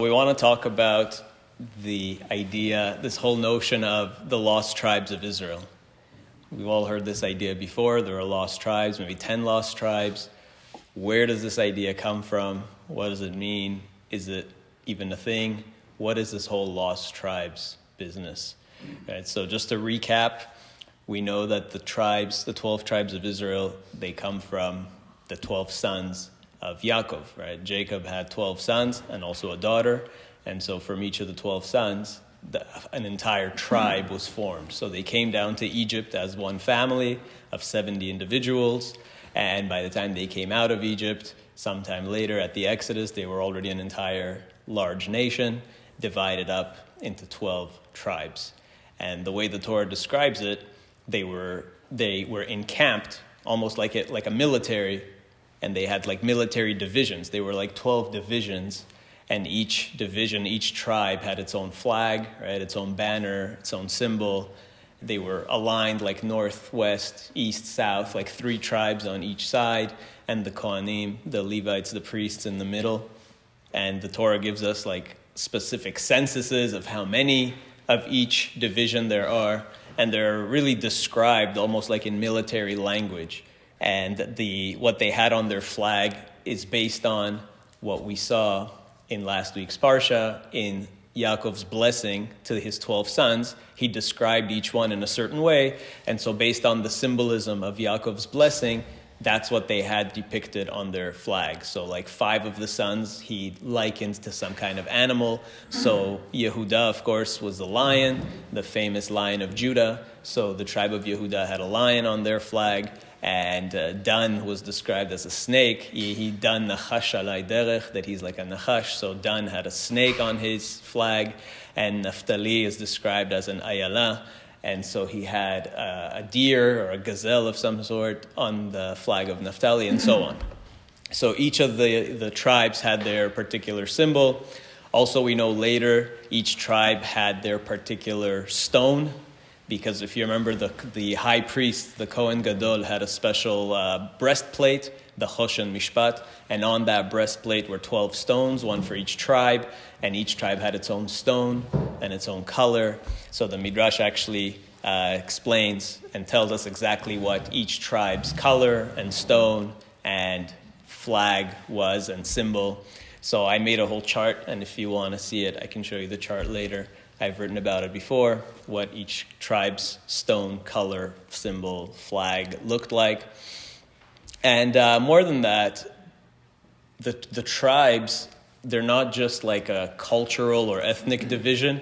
We want to talk about the idea, this whole notion of the lost tribes of Israel. We've all heard this idea before. There are lost tribes, maybe 10 lost tribes. Where does this idea come from? What does it mean? Is it even a thing? What is this whole lost tribes business? Right, so just to recap, we know that the 12 tribes of Israel, they come from the 12 sons of Yaakov, right? Jacob had 12 sons and also a daughter. And so from each of the 12 sons, an entire tribe was formed. So they came down to Egypt as one family of 70 individuals. And by the time they came out of Egypt, sometime later at the Exodus, they were already an entire large nation divided up into 12 tribes. And the way the Torah describes it, they were encamped almost like a military, and they had like military divisions. They were like 12 divisions, and each division, each tribe had its own flag, right? Its own banner, its own symbol. They were aligned like north, west, east, south, like 3 tribes on each side, and the Kohanim, the Levites, the priests in the middle. And the Torah gives us like specific censuses of how many of each division there are, and they're really described almost like in military language. And what they had on their flag is based on what we saw in last week's Parsha, in Yaakov's blessing to his 12 sons. He described each one in a certain way, and so based on the symbolism of Yaakov's blessing, that's what they had depicted on their flag. So like 5 of the sons he likened to some kind of animal. So Yehuda, of course, was the lion, the famous Lion of Judah. So the tribe of Yehuda had a lion on their flag. And Dan was described as a snake. He Dan nachash alai derech, that he's like a nachash. So Dan had a snake on his flag. And Naphtali is described as an ayala. And so he had a deer or a gazelle of some sort on the flag of Naphtali, and so on. So each of the tribes had their particular symbol. Also, we know later each tribe had their particular stone, because if you remember, the high priest, the Kohen Gadol, had a special breastplate, the Choshen Mishpat, and on that breastplate were 12 stones, one for each tribe, and each tribe had its own stone and its own color. So the Midrash actually explains and tells us exactly what each tribe's color and stone and flag was and symbol. So I made a whole chart, and if you want to see it, I can show you the chart later. I've written about it before, what each tribe's stone, color, symbol, flag looked like. And more than that, the tribes, they're not just like a cultural or ethnic division.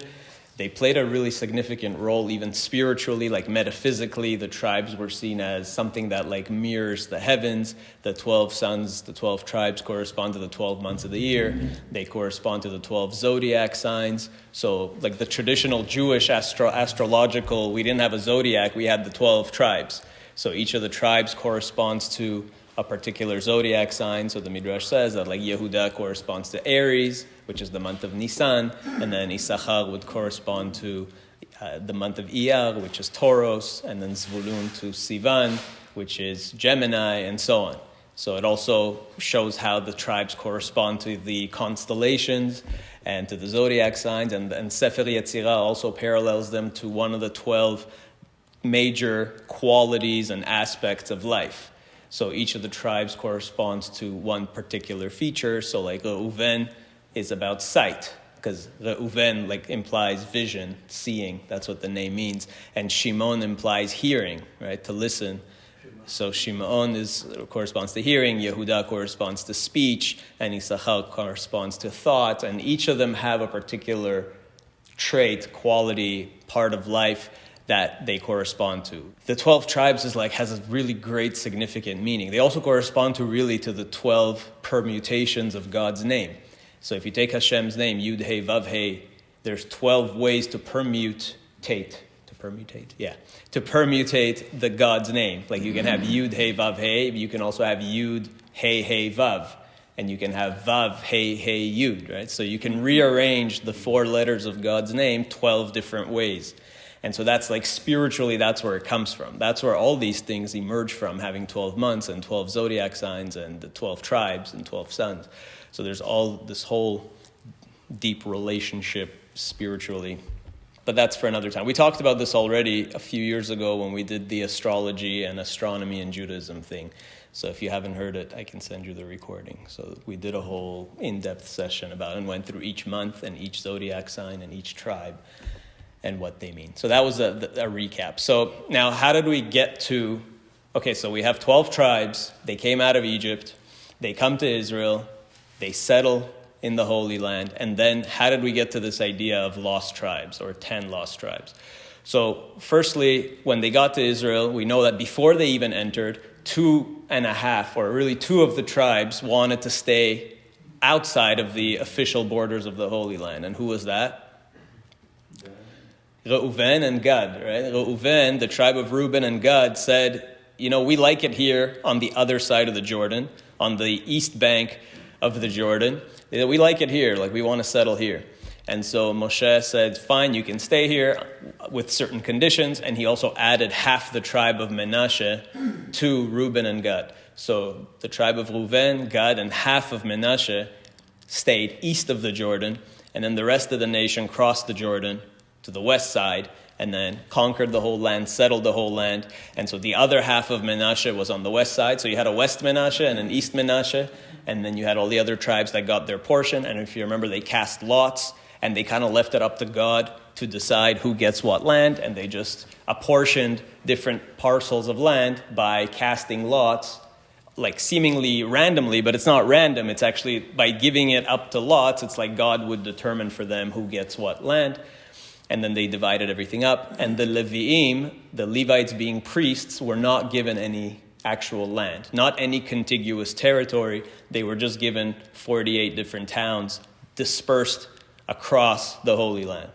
They played a really significant role, even spiritually, like metaphysically. The tribes were seen as something that like mirrors the heavens. The 12 sons, the 12 tribes correspond to the 12 months of the year. They correspond to the 12 zodiac signs. So like the traditional Jewish astrological, we didn't have a zodiac, we had the 12 tribes. So each of the tribes corresponds to a particular zodiac sign. So the Midrash says that like Yehuda corresponds to Aries, which is the month of Nisan, and then Issachar would correspond to the month of Iyar, which is Taurus, and then Zvulun to Sivan, which is Gemini, and so on. So it also shows how the tribes correspond to the constellations and to the zodiac signs, and Sefer Yetzirah also parallels them to one of the 12 major qualities and aspects of life. So each of the tribes corresponds to one particular feature. So like Reuven is about sight, because Reuven like implies vision, seeing. That's what the name means. And Shimon implies hearing, right, to listen. So Shimon corresponds to hearing, Yehuda corresponds to speech, and Issachar corresponds to thought. And each of them have a particular trait, quality, part of life that they correspond to. The 12 tribes has a really great significant meaning. They also correspond to the 12 permutations of God's name. So if you take Hashem's name, Yud Hey Vav Hey, there's 12 ways to permutate the God's name. Like you can have Yud Hey Vav Hey, but you can also have Yud Hey Hey Vav, and you can have Vav Hey Hey Yud, right? So you can rearrange the 4 letters of God's name 12 different ways. And so that's like spiritually, that's where it comes from. That's where all these things emerge from, having 12 months and 12 zodiac signs and the 12 tribes and 12 sons. So there's all this whole deep relationship spiritually. But that's for another time. We talked about this already a few years ago when we did the astrology and astronomy and Judaism thing. So if you haven't heard it, I can send you the recording. So we did a whole in-depth session about it and went through each month and each zodiac sign and each tribe and what they mean. So that was a recap. So now how did we get to... Okay, so we have 12 tribes. They came out of Egypt. They come to Israel. They settle in the Holy Land. And then how did we get to this idea of lost tribes or 10 lost tribes? So firstly, when they got to Israel, we know that before they even entered, 2.5, or really 2 of the tribes wanted to stay outside of the official borders of the Holy Land. And who was that? Reuven and Gad, right? Reuven, the tribe of Reuben and Gad, said, we like it here on the other side of the Jordan, on the east bank of the Jordan. We like it here, like we want to settle here. And so Moshe said, fine, you can stay here with certain conditions. And he also added half the tribe of Menashe to Reuben and Gad. So the tribe of Reuven, Gad, and half of Menashe stayed east of the Jordan. And then the rest of the nation crossed the Jordan to the west side and then conquered the whole land, settled the whole land. And so the other half of Menashe was on the west side. So you had a west Menashe and an east Menashe. And then you had all the other tribes that got their portion. And if you remember, they cast lots. And they kind of left it up to God to decide who gets what land. And they just apportioned different parcels of land by casting lots, like seemingly randomly, but it's not random. It's actually by giving it up to lots, it's like God would determine for them who gets what land. And then they divided everything up. And the Leviim, the Levites being priests, were not given any actual land, not any contiguous territory. They were just given 48 different towns dispersed across the Holy Land.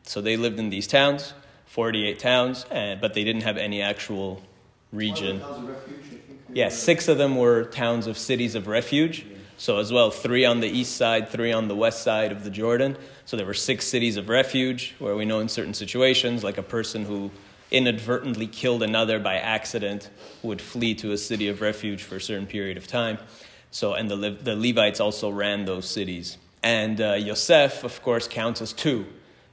So they lived in these towns, 48 towns, but they didn't have any actual region. Towns of refuge, I think. Yeah, 6 of them were towns of cities of refuge. So as well, 3 on the east side, 3 on the west side of the Jordan. So there were 6 cities of refuge, where we know in certain situations, like a person who inadvertently killed another by accident would flee to a city of refuge for a certain period of time. So, and the Levites also ran those cities. And Yosef, of course, counts as 2.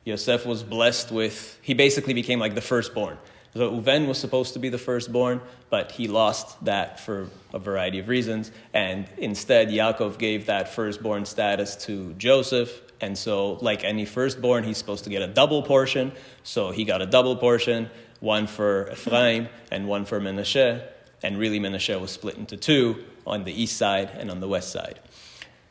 Yosef was blessed with, he basically became like the firstborn. So Reuven was supposed to be the firstborn, but he lost that for a variety of reasons. And instead, Yaakov gave that firstborn status to Joseph. And so, like any firstborn, he's supposed to get a double portion. So he got a double portion, one for Ephraim and one for Menashe. And really, Menashe was split into 2 on the east side and on the west side.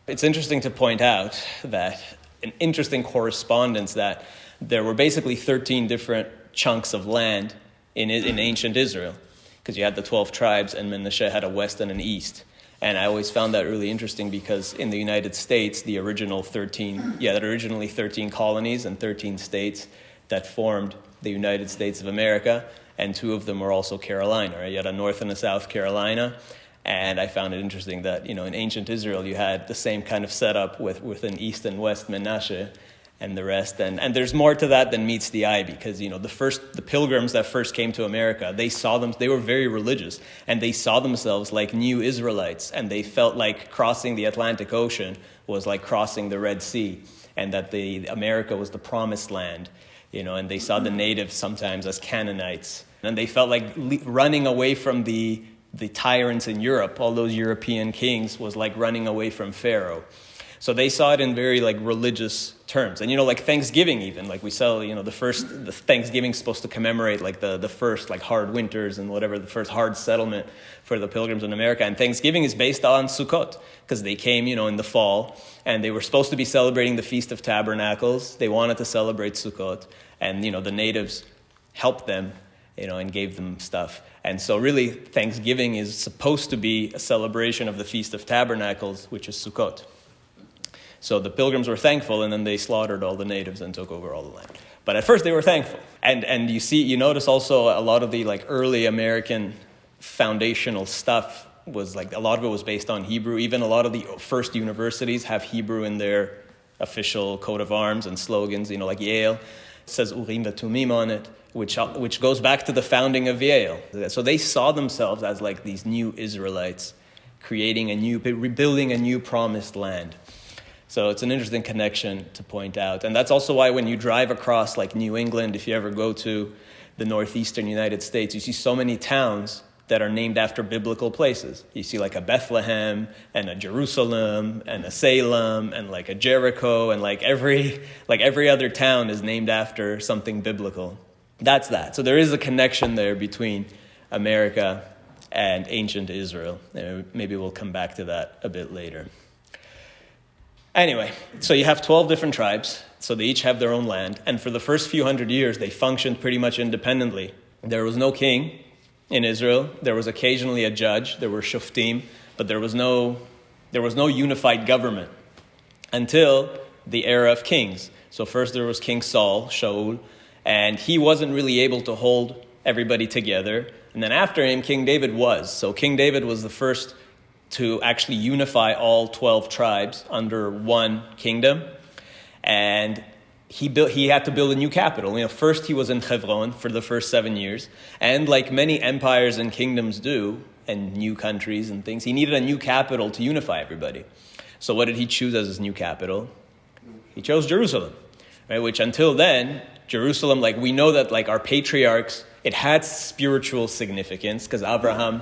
It's interesting to point out that an interesting correspondence that there were basically 13 different chunks of land in ancient Israel, because you had the 12 tribes and Menashe had a west and an east. And I always found that really interesting because in the United States, there were originally 13 colonies and 13 states that formed the United States of America, and 2 of them were also Carolina, right? You had a North and a South Carolina. And I found it interesting that, in ancient Israel, you had the same kind of setup with an east and west Menashe and the rest. And there's more to that than meets the eye because, the pilgrims that first came to America, they were very religious and they saw themselves like new Israelites, and they felt like crossing the Atlantic Ocean was like crossing the Red Sea, and that America was the promised land, and they saw the natives sometimes as Canaanites. And they felt like running away from the tyrants in Europe, all those European kings, was like running away from Pharaoh. So they saw it in very religious terms. And like Thanksgiving even, like we sell, the Thanksgiving's supposed to commemorate like the first hard winters and whatever, the first hard settlement for the pilgrims in America. And Thanksgiving is based on Sukkot because they came, in the fall, and they were supposed to be celebrating the Feast of Tabernacles. They wanted to celebrate Sukkot, and the natives helped them, and gave them stuff. And so really, Thanksgiving is supposed to be a celebration of the Feast of Tabernacles, which is Sukkot. So the pilgrims were thankful, and then they slaughtered all the natives and took over all the land. But at first they were thankful. And you notice also a lot of the early American foundational stuff was a lot of it was based on Hebrew. Even a lot of the first universities have Hebrew in their official coat of arms and slogans, like Yale. It says Urim v'Tumim on it, which goes back to the founding of Yale. So they saw themselves as these new Israelites, rebuilding a new promised land. So it's an interesting connection to point out. And that's also why when you drive across like New England, if you ever go to the northeastern United States, you see so many towns that are named after biblical places. You see like a Bethlehem and a Jerusalem and a Salem and like a Jericho, and like every other town is named after something biblical. That's that. So there is a connection there between America and ancient Israel. Maybe we'll come back to that a bit later. Anyway, so you have 12 different tribes, so they each have their own land, and for the first few hundred years, they functioned pretty much independently. There was no king in Israel. There was occasionally a judge. There were shoftim, but there was no unified government until the era of kings. So first there was King Saul, Shaul, and he wasn't really able to hold everybody together. And then after him, King David was. So King David was the first to actually unify all 12 tribes under one kingdom. And he had to build a new capital. First he was in Hebron for the first 7 years. And like many empires and kingdoms do, and new countries and things, he needed a new capital to unify everybody. So what did he choose as his new capital? He chose Jerusalem, right? Which until then, Jerusalem, like we know that like our patriarchs, it had spiritual significance because Abraham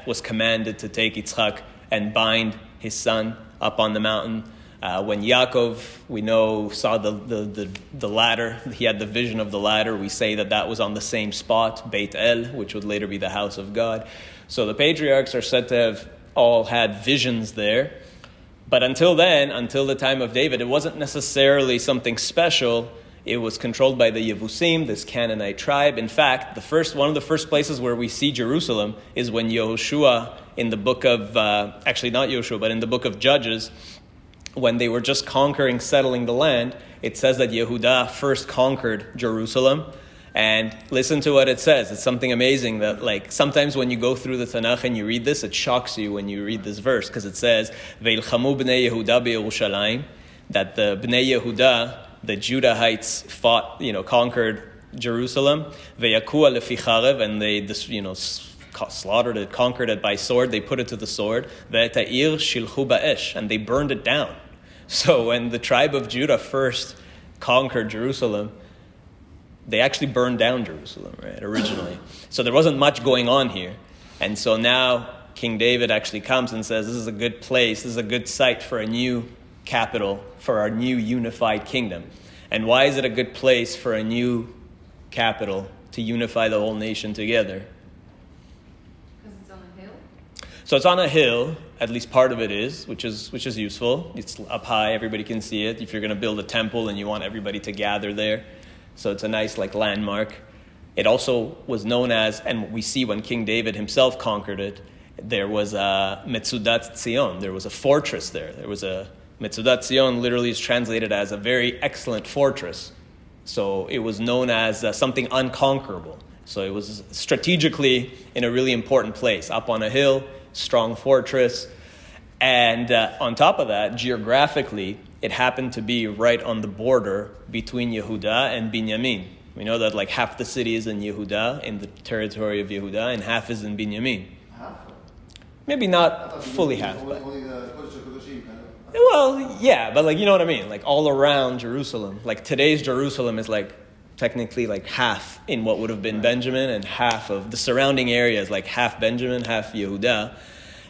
was commanded to take Yitzchak and bind his son up on the mountain. When Yaakov, we know, saw the ladder, he had the vision of the ladder. We say that was on the same spot, Beit El, which would later be the house of God. So the patriarchs are said to have all had visions there. But until then, until the time of David, it wasn't necessarily something special. It was controlled by the Yevusim, this Canaanite tribe. In fact, one of the first places where we see Jerusalem is when Yehoshua, in the book of, actually not Yehoshua, but in the book of Judges, when they were just conquering, settling the land, it says that Yehudah first conquered Jerusalem. And listen to what it says. It's something amazing that, like, sometimes when you go through the Tanakh and you read this, it shocks you when you read this verse, because it says, Ve'ilchamu b'nei Yehudah be'Yerushalayim, that the Bnei Yehudah, the Judahites conquered Jerusalem. Ve'yakua lefi charev, and they slaughtered it, conquered it by sword. They put it to the sword. Ve'et ha'ir shilchu ba'esh, and they burned it down. So when the tribe of Judah first conquered Jerusalem, they actually burned down Jerusalem, right, originally. So there wasn't much going on here. And so now King David actually comes and says, this is a good place, this is a good site for a new capital, for our new unified kingdom. And why is it a good place for a new capital to unify the whole nation together? Because it's on a hill? So it's on a hill, at least part of it is, which is useful. It's up high, everybody can see it. If you're going to build a temple and you want everybody to gather there. So it's a nice landmark. It also was known as, and we see when King David himself conquered it, there was a Metzudat Zion. There was a fortress there. Metzudat Zion literally is translated as a very excellent fortress. So it was known as something unconquerable. So it was strategically in a really important place, up on a hill, strong fortress. And on top of that, geographically, it happened to be right on the border between Yehudah and Binyamin. We know that half the city is in Yehudah, in the territory of Yehudah, and half is in Binyamin. Half? Maybe not fully half. Only the Kodesh HaKodashim, kind of. Well, yeah, but you know what I mean? All around Jerusalem. Today's Jerusalem is technically half in what would have been Benjamin, and half of the surrounding areas, half Benjamin, half Yehudah.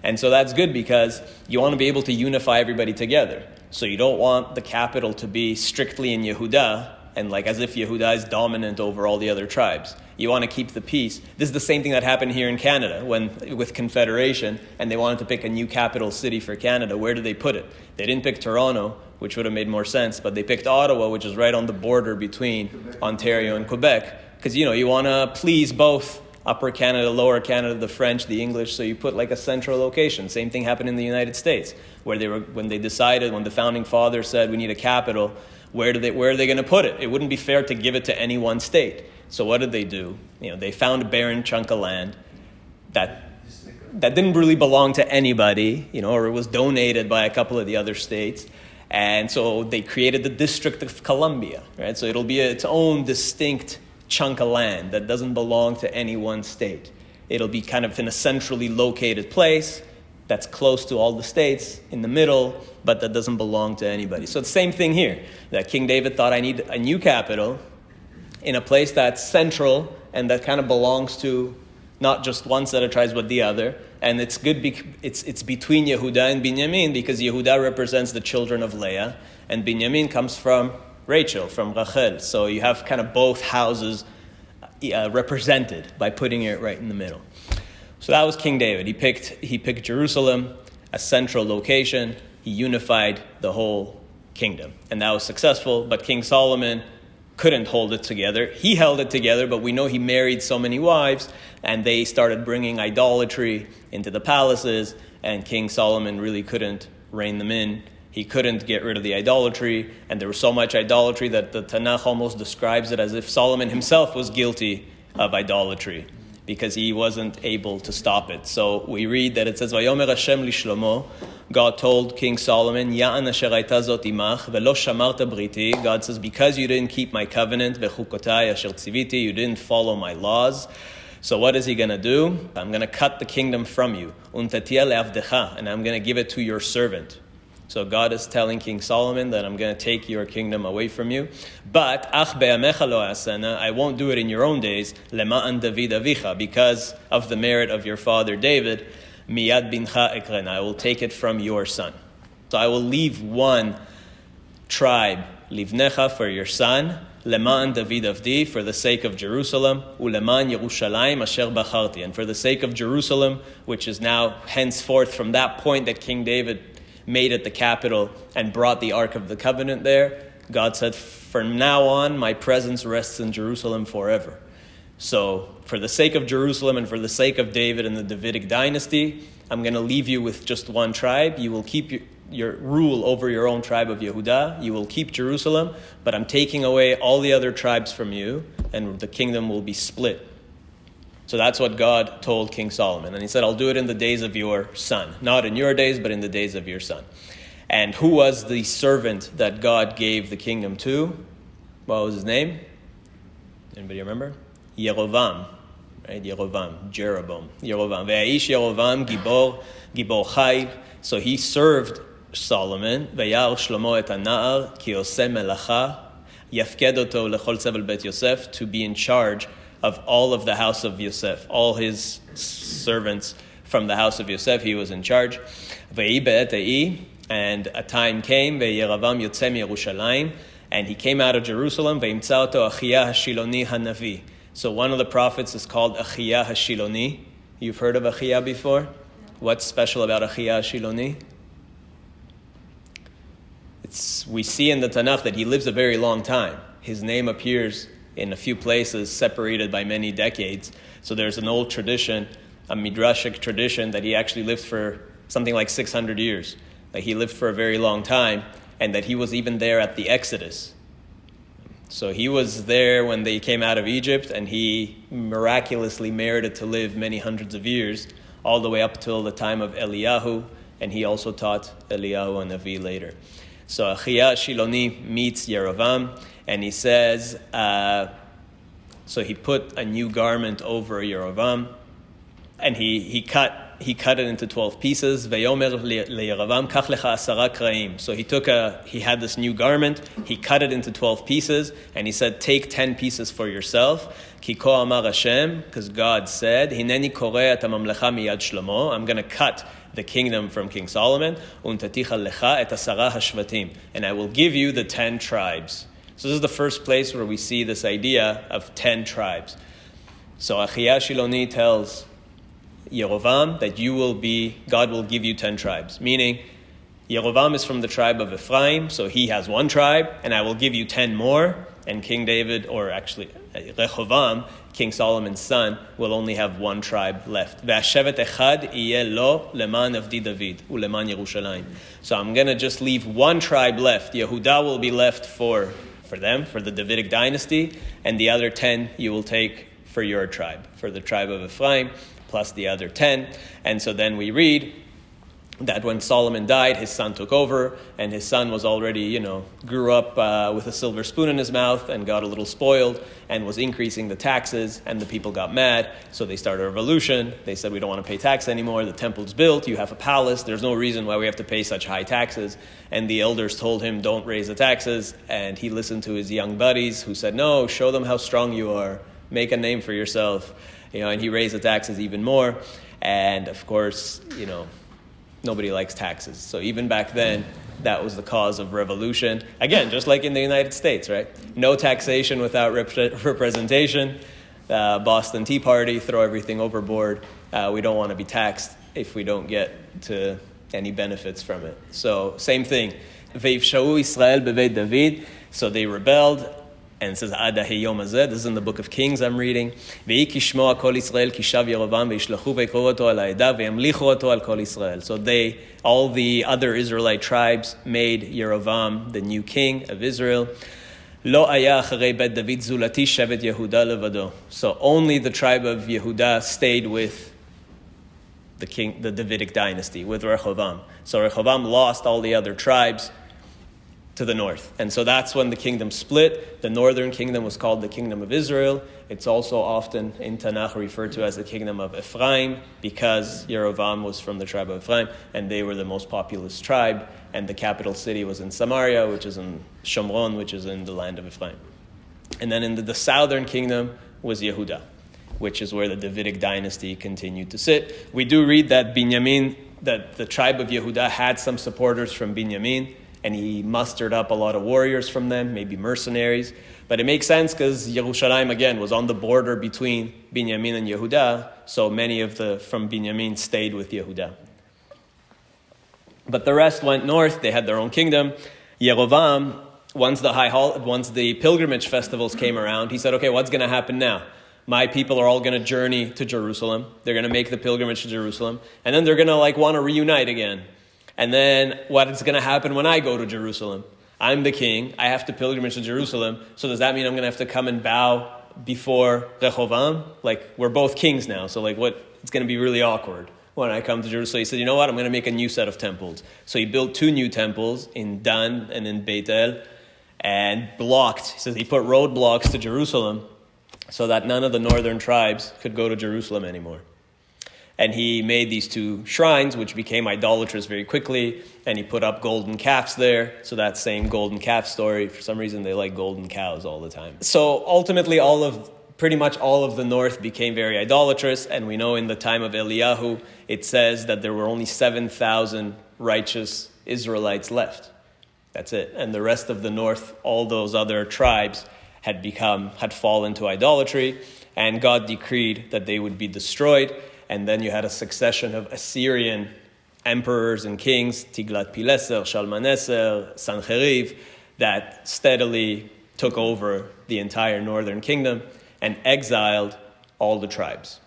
And so that's good because you want to be able to unify everybody together. So you don't want the capital to be strictly in Yehudah and as if Yehudah is dominant over all the other tribes. You want to keep the peace. This is the same thing that happened here in Canada with Confederation, and they wanted to pick a new capital city for Canada. Where did they put it? They didn't pick Toronto, which would have made more sense, but they picked Ottawa, which is right on the border between Ontario and Quebec, because you want to please both Upper Canada, Lower Canada, the French, the English, so you put a central location. Same thing happened in the United States, when the founding fathers said we need a capital, where are they going to put it? It wouldn't be fair to give it to any one state. So what did they do? They found a barren chunk of land that didn't really belong to anybody, or it was donated by a couple of the other states. And so they created the District of Columbia, right? So it'll be its own distinct chunk of land that doesn't belong to any one state. It'll be kind of in a centrally located place. that's close to all the states in the middle, but that doesn't belong to anybody. So the same thing here, that King David thought, I need a new capital in a place that's central and that kind of belongs to not just one set of tribes, but the other. And it's good, it's between Yehuda and Binyamin, because Yehuda represents the children of Leah, and Binyamin comes from Rachel, from Rachel. So you have kind of both houses represented by putting it right in the middle. So that was King David. He picked Jerusalem, a central location. He unified the whole kingdom. And that was successful, but King Solomon couldn't hold it together. He held it together, but we know he married so many wives, and they started bringing idolatry into the palaces, and King Solomon really couldn't rein them in. He couldn't get rid of the idolatry, and there was so much idolatry that the Tanakh almost describes it as if Solomon himself was guilty of idolatry, because he wasn't able to stop it. So we read that it says, Vayomer Hashem lishlomo, God told King Solomon, Ya'an asher hayta zot imach, velo shamarta briti. God says, because you didn't keep my covenant, vechukotai asher tziviti, you didn't follow my laws. So what is he going to do? I'm going to cut the kingdom from you. Untatia le'avdecha, and I'm going to give it to your servant. So God is telling King Solomon that I'm going to take your kingdom away from you. But ach be'amecha lo asena, I won't do it in your own days, lema'an David avicha, because of the merit of your father David, miyad bincha ekren, I will take it from your son. So I will leave one tribe, livnecha, for your son, lema'an David avdi, for the sake of Jerusalem, uleman Yerushalayim asher bacharti, and for the sake of Jerusalem, which is now henceforth from that point that King David made it the capital and brought the Ark of the Covenant there, God said, from now on, my presence rests in Jerusalem forever. So for the sake of Jerusalem and for the sake of David and the Davidic dynasty, I'm going to leave you with just one tribe. You will keep your rule over your own tribe of Yehuda. You will keep Jerusalem, but I'm taking away all the other tribes from you, and the kingdom will be split. So that's what God told King Solomon. And he said, I'll do it in the days of your son. Not in your days, but in the days of your son. And who was the servant that God gave the kingdom to? What was his name? Anybody remember? Yerovam. Right? Jeroboam. Ve'aish Yerovam gibor chayil. So he served Solomon. Ve'yar Shlomo et ha'na'ar ki oseh melacha yafked oto lechol tzevel bet Yosef, to be in charge of all of the house of Yosef, all his servants from the house of Yosef, he was in charge. And a time came, Yerovam yotzeh miYerushalayim, and he came out of Jerusalem, ve'imtza oto Achiyah HaShiloni HaNavi. So one of the prophets is called Achiyah HaShiloni. You've heard of Achiyah before? What's special about Achiyah HaShiloni? We see in the Tanakh that he lives a very long time. His name appears in a few places, separated by many decades. So there's an old tradition, a midrashic tradition, that he actually lived for something like 600 years. That he lived for a very long time, and that he was even there at the Exodus. So he was there when they came out of Egypt, and he miraculously merited to live many hundreds of years, all the way up till the time of Eliyahu, and he also taught Eliyahu and Navi later. So Achiyah Shiloni meets Yerovam, and he says, so he put a new garment over Yerovam, and he cut it into 12 pieces. Veyomer leYerovam kach lecha asara kraim. So he had this new garment, he cut it into 12 pieces, and he said, take 10 pieces for yourself. Ki ko amar Hashem, because God said, Hineni koreh et hamamlecha miyad Shlomo, I'm going to cut the kingdom from King Solomon, untaticha lecha et asara hashvatim, and I will give you the 10 tribes. So this is the first place where we see this idea of 10 tribes. So Achiyah Shiloni tells Yerovam that God will give you 10 tribes. Meaning, Yerovam is from the tribe of Ephraim, so he has one tribe, and I will give you 10 more. And King David, or actually Rehovam, King Solomon's son, will only have one tribe left. Ve'ashevet echad iyeh lo leman avdi David uleman Yerushalayim. So I'm going to just leave one tribe left. Yehuda will be left for them, for the Davidic dynasty, and the other 10 you will take for your tribe, for the tribe of Ephraim, plus the other 10. And so then we read that when Solomon died, his son took over, and his son was already, grew up with a silver spoon in his mouth and got a little spoiled and was increasing the taxes, and the people got mad, so they started a revolution. They said, we don't want to pay tax anymore. The temple's built. You have a palace. There's no reason why we have to pay such high taxes. And the elders told him, don't raise the taxes, and he listened to his young buddies who said, no, show them how strong you are. Make a name for yourself. And he raised the taxes even more. And, of course, nobody likes taxes. So even back then, that was the cause of revolution. Again, just like in the United States, right? No taxation without representation. Boston Tea Party, throw everything overboard. We don't want to be taxed if we don't get to any benefits from it. So same thing. Ve'ifsha'u Israel beveit David. So they rebelled. And it says, Ad hayom hazeh. This is in the book of Kings I'm reading. Ve'i kishmoa kol Yisrael kishav Yerovam ve'ishlechu ve'ikrohu oto al ha'edah ve'yamlichu oto al kol Yisrael. So all the other Israelite tribes made Yerovam the new king of Israel. Lo aya acharei bet David zulati shevet Yehuda levado. So only the tribe of Yehuda stayed with the Davidic dynasty, with Rehoboam. So Rehoboam lost all the other tribes to the north. And so that's when the kingdom split. The northern kingdom was called the kingdom of Israel. It's also often in Tanakh referred to as the kingdom of Ephraim, because Yerovam was from the tribe of Ephraim, and they were the most populous tribe, and the capital city was in Samaria, which is in Shomron, which is in the land of Ephraim. And then in the southern kingdom was Yehuda, which is where the Davidic dynasty continued to sit. We do read that that the tribe of Yehuda had some supporters from Binyamin, and he mustered up a lot of warriors from them, maybe mercenaries. But it makes sense because Yerushalayim, again, was on the border between Binyamin and Yehuda, so many from Binyamin stayed with Yehuda. But the rest went north. They had their own kingdom. Yerovam, once the pilgrimage festivals came around, he said, okay, what's going to happen now? My people are all going to journey to Jerusalem. They're going to make the pilgrimage to Jerusalem. And then they're going to want to reunite again. And then what is going to happen when I go to Jerusalem? I'm the king. I have to pilgrimage to Jerusalem. So does that mean I'm going to have to come and bow before Rehoboam? We're both kings now. So what? It's going to be really awkward when I come to Jerusalem. He said, you know what? I'm going to make a new set of temples. So he built 2 new temples in Dan and in Beit El, and blocked. He says he put roadblocks to Jerusalem so that none of the northern tribes could go to Jerusalem anymore. And he made these 2 shrines, which became idolatrous very quickly, and he put up golden calves there. So that same golden calf story, for some reason they like golden cows all the time. So ultimately pretty much all of the north became very idolatrous, and we know in the time of Eliyahu, it says that there were only 7,000 righteous Israelites left. That's it. And the rest of the north, all those other tribes had fallen to idolatry, and God decreed that they would be destroyed. And then you had a succession of Assyrian emperors and kings, Tiglat-Pileser, Shalmaneser, Sancheriv, that steadily took over the entire northern kingdom and exiled all the tribes.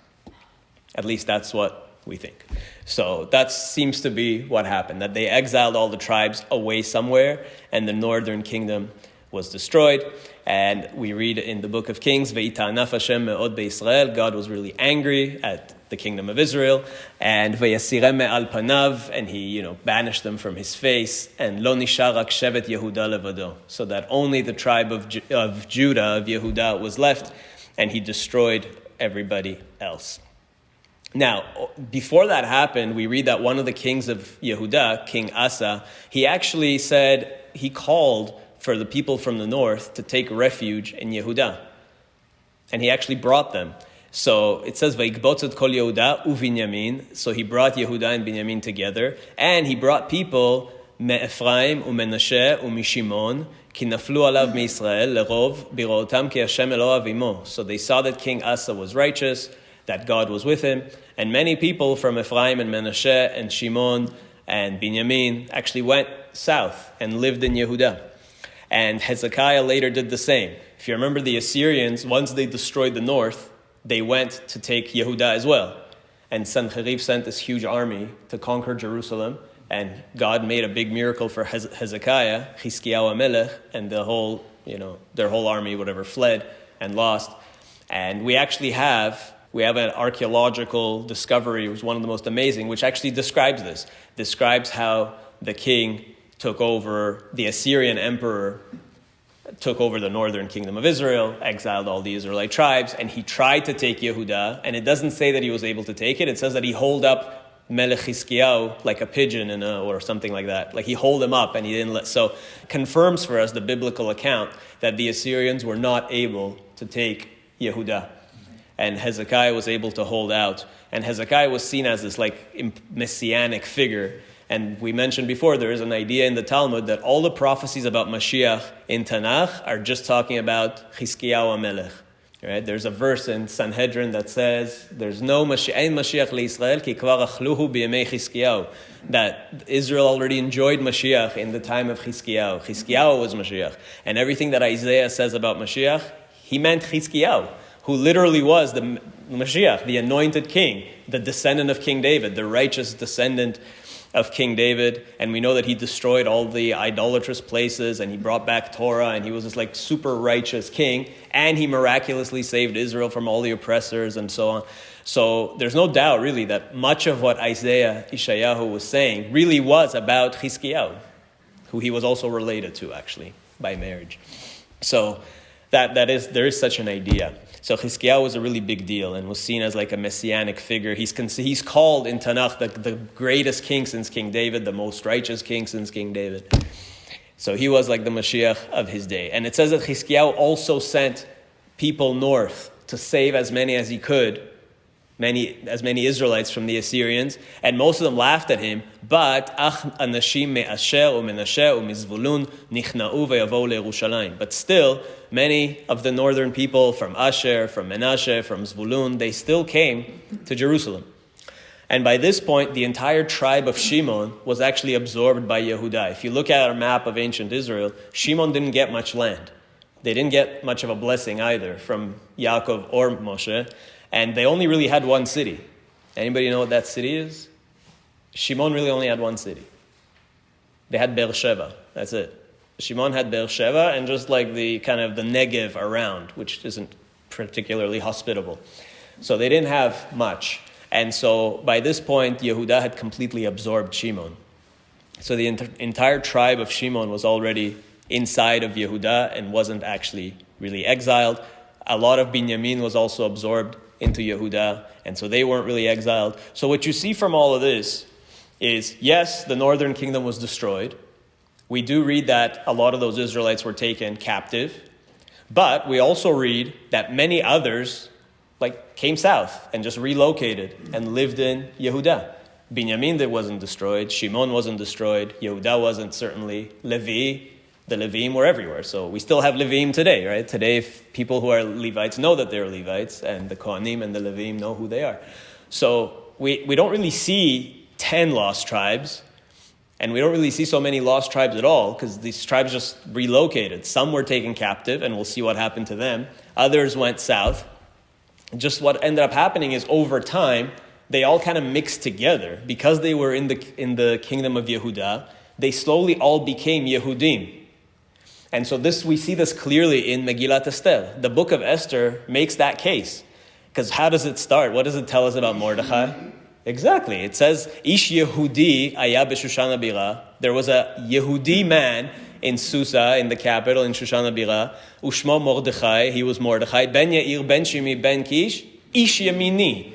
At least that's what we think. So that seems to be what happened, that they exiled all the tribes away somewhere, and the northern kingdom was destroyed. And we read in the book of Kings, Ve'itanaf Hashem me'od be'Yisrael, God was really angry at the kingdom of Israel, and Vayasirem me'al panav, and he, banished them from his face, and Lo nishar rak shevet Yehuda levado, so that only the tribe of Judah, of Yehuda, was left, and he destroyed everybody else. Now, before that happened, we read that one of the kings of Yehuda, King Asa, he called for the people from the north to take refuge in Yehuda. And he actually brought them. So it says, Vayikbotzot kol Yehuda u'Binyamin. So he brought Yehuda and Binyamin together. And he brought people, me'Ephraim u'Menashe u'Mishimon, ki naflu alav me'Yisrael, lerov birootam ki Hashem Elohav imo. So they saw that King Asa was righteous, that God was with him. And many people from Ephraim and Menashe and Shimon and Binyamin actually went south and lived in Yehuda. And Hezekiah later did the same. If you remember, the Assyrians, once they destroyed the north, they went to take Yehuda as well. And Sancheriv sent this huge army to conquer Jerusalem, and God made a big miracle for Hezekiah, Chizkiyahu HaMelech, and their whole army, fled and lost. And we actually have We have an archaeological discovery, it was one of the most amazing, which actually describes this. Describes how the king took over, the Assyrian emperor took over the northern kingdom of Israel, exiled all the Israelite tribes, and he tried to take Yehuda, and it doesn't say that he was able to take it. It says that he holed up Melech Hiskiyahu like a pigeon or something like that. Like he holed him up and he didn't let. So confirms for us the biblical account that the Assyrians were not able to take Yehuda. And Hezekiah was able to hold out. And Hezekiah was seen as this like messianic figure. And we mentioned before, there is an idea in the Talmud that all the prophecies about Mashiach in Tanakh are just talking about Hiskiyahu HaMelech. Right? There's a verse in Sanhedrin that says, there's no Mashiach le'Yisrael ki kvar achluhu b'yemei Hiskiyahu. That Israel already enjoyed Mashiach in the time of Hiskiyahu. Hiskiyahu was Mashiach. And everything that Isaiah says about Mashiach, he meant Hiskiyahu, who literally was the Mashiach, the anointed king, the descendant of King David, the righteous descendant of King David. And we know that he destroyed all the idolatrous places and he brought back Torah and he was this like super righteous king, and he miraculously saved Israel from all the oppressors and so on. So there's no doubt really that much of what Ishayahu was saying really was about Hiskiyahu, who he was also related to actually by marriage. So there is such an idea. So Hiskiyahu was a really big deal and was seen as like a messianic figure. He's called in Tanakh the greatest king since King David, the most righteous king since King David. So he was like the Mashiach of his day. And it says that Hiskiyahu also sent people north to save as many as he could, as many Israelites from the Assyrians, and most of them laughed at him. But anashim me'asher u'menasher u'mizvulun nichna'u ve'yavou le'Yerushalayim. But still, many of the northern people from Asher, from Menashe, from Zvulun, they still came to Jerusalem. And by this point, the entire tribe of Shimon was actually absorbed by Yehuda. If you look at our map of ancient Israel, Shimon didn't get much land. They didn't get much of a blessing either from Yaakov or Moshe. And they only really had one city. Anybody know what that city is? Shimon really only had one city. They had Beersheba. That's it. Shimon had Beersheba and just like the kind of the Negev around, which isn't particularly hospitable. So they didn't have much. And so by this point, Yehuda had completely absorbed Shimon. So the entire tribe of Shimon was already inside of Yehuda and wasn't actually really exiled. A lot of Binyamin was also absorbed into Yehuda, and so they weren't really exiled. So what you see from all of this is, yes, the northern kingdom was destroyed. We do read that a lot of those Israelites were taken captive, but we also read that many others came south and just relocated and lived in Yehuda. Binyamin that wasn't destroyed, Shimon wasn't destroyed, Yehuda wasn't certainly, Levi, the Levim were everywhere. So we still have Levim today, right? Today, if people who are Levites know that they're Levites, and the Kohanim and the Levim know who they are. So we don't really see 10 lost tribes, and we don't really see so many lost tribes at all, because these tribes just relocated. Some were taken captive, and we'll see what happened to them. Others went south. Just what ended up happening is over time, they all kind of mixed together. Because they were in the kingdom of Yehuda, they slowly all became Yehudim. And so we see this clearly in Megillat Esther. The book of Esther makes that case. Because how does it start? What does it tell us about Mordechai? Exactly. It says, Ish Yehudi aya b'Shushana bira. There was a Yehudi man in Susa, in the capital, in Shushana bira. Ushmo Mordechai, he was Mordechai. Ben Yair ben Shimi ben Kish, Ish Yamini.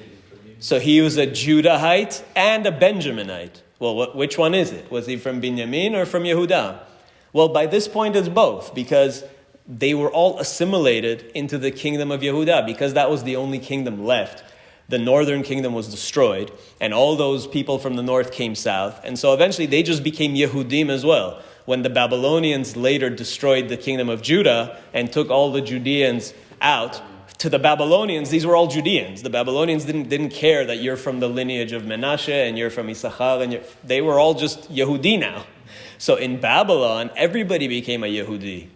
So he was a Judahite and a Benjaminite. Well, which one is it? Was he from Binyamin or from Yehuda? Well, by this point it's both, because they were all assimilated into the kingdom of Yehuda, because that was the only kingdom left. The northern kingdom was destroyed, and all those people from the north came south. And so eventually they just became Yehudim as well. When the Babylonians later destroyed the kingdom of Judah and took all the Judeans out, to the Babylonians, these were all Judeans. The Babylonians didn't care that you're from the lineage of Menashe and you're from Issachar, and they were all just Yehudi now. So in Babylon, everybody became a Yehudi.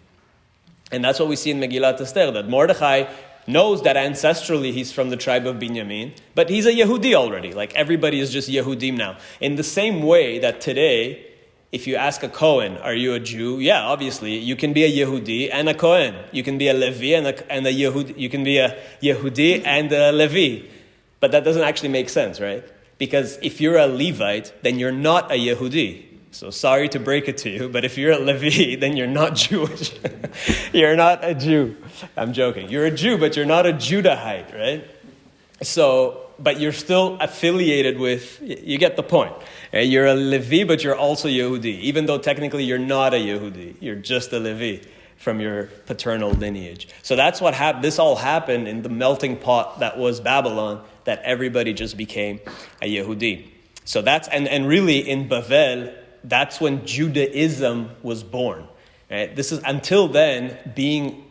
And that's what we see in Megillat Esther, that Mordechai knows that ancestrally he's from the tribe of Binyamin, but he's a Yehudi already. Like everybody is just Yehudim now. In the same way that today, if you ask a Kohen, are you a Jew? Yeah, obviously. You can be a Yehudi and a Kohen. You can be a Levi and a Yehudi. You can be a Yehudi and a Levi. But that doesn't actually make sense, right? Because if you're a Levite, then you're not a Yehudi. So sorry to break it to you, but if you're a Levi, then you're not Jewish. You're not a Jew. I'm joking. You're a Jew, but you're not a Judahite, right? So, but you're still affiliated with, you get the point. You're a Levi, but you're also Yehudi. Even though technically you're not a Yehudi. You're just a Levi from your paternal lineage. So that's what happened. This all happened in the melting pot that was Babylon, that everybody just became a Yehudi. So that's, and really in Bavel, that's when Judaism was born. Right? This is, until then, being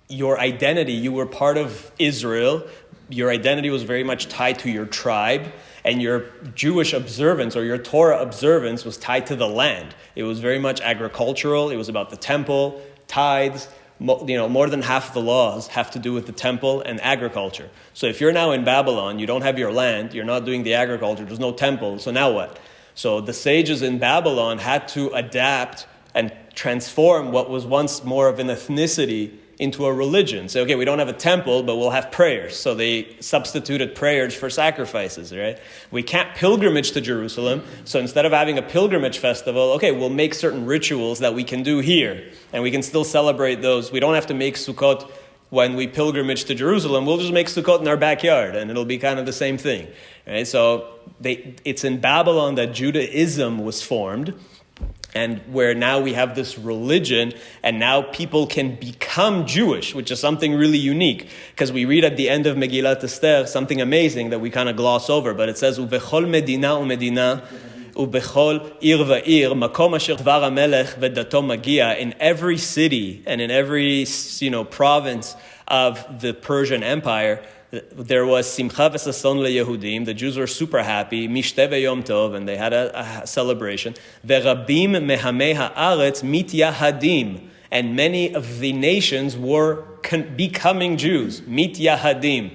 your identity, you were part of Israel. Your identity was very much tied to your tribe, and your Jewish observance or your Torah observance was tied to the land. It was very much agricultural. It was about the temple, tithes. More than half of the laws have to do with the temple and agriculture. So if you're now in Babylon, you don't have your land, you're not doing the agriculture, there's no temple, so now what? So the sages in Babylon had to adapt and transform what was once more of an ethnicity into a religion. So, okay, we don't have a temple, but we'll have prayers. So they substituted prayers for sacrifices, right? We can't pilgrimage to Jerusalem. So instead of having a pilgrimage festival, okay, we'll make certain rituals that we can do here. And we can still celebrate those. We don't have to make Sukkot when we pilgrimage to Jerusalem. We'll just make Sukkot in our backyard, and it'll be kind of the same thing. Right? So it's in Babylon that Judaism was formed, and where now we have this religion, and now people can become Jewish, which is something really unique, because we read at the end of Megillat Esther something amazing that we kind of gloss over, but it says, "Ubechol medina umedina, ubechol ir va'ir, makom asher dvar hamelech vedato magia," in every city and in every province of the Persian Empire, there was simcha v'sason leYehudim. The Jews were super happy. Mishteh v'yom tov, and they had a celebration. Ve'rabim mehamei haaretz mityahadim, and many of the nations were becoming Jews. Mityahadim.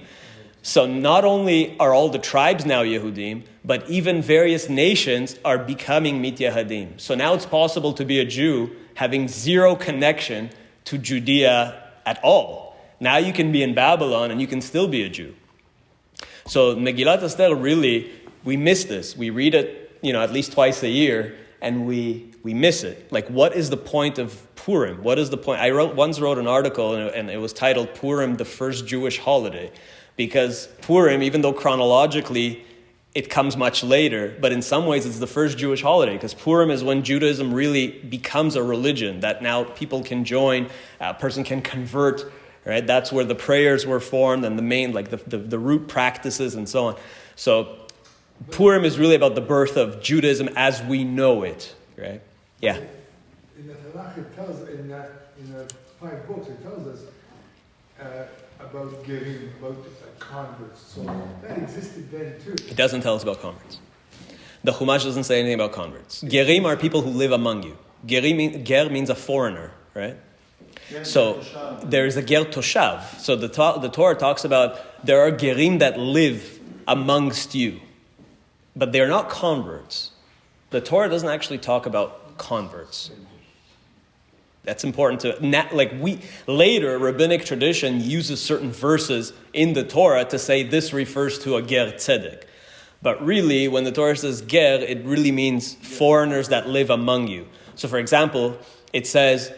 So not only are all the tribes now Yehudim, but even various nations are becoming mityahadim. So now it's possible to be a Jew having zero connection to Judea at all. Now you can be in Babylon and you can still be a Jew. So Megillat Esther, really, we miss this. We read it, at least twice a year, and we miss it. Like, what is the point of Purim? What is the point? I once wrote an article, and it was titled Purim, the First Jewish Holiday. Because Purim, even though chronologically it comes much later, but in some ways it's the first Jewish holiday, because Purim is when Judaism really becomes a religion, that now people can join, a person can convert. Right, that's where the prayers were formed and the main, like the root practices and so on. So Purim is really about the birth of Judaism as we know it. Right? Yeah. In the Tanakh, it tells in the 5 books, it tells us about giving, about converts. So that existed then too. It doesn't tell us about converts. The Chumash doesn't say anything about converts. Gerim are people who live among you. Ger means a foreigner, right? So there is a ger toshav. So the Torah talks about there are gerim that live amongst you, but they're not converts. The Torah doesn't actually talk about converts. That's important to later rabbinic tradition uses certain verses in the Torah to say this refers to a ger tzedek. But really, when the Torah says ger, it really means foreigners that live among you. So for example, it says,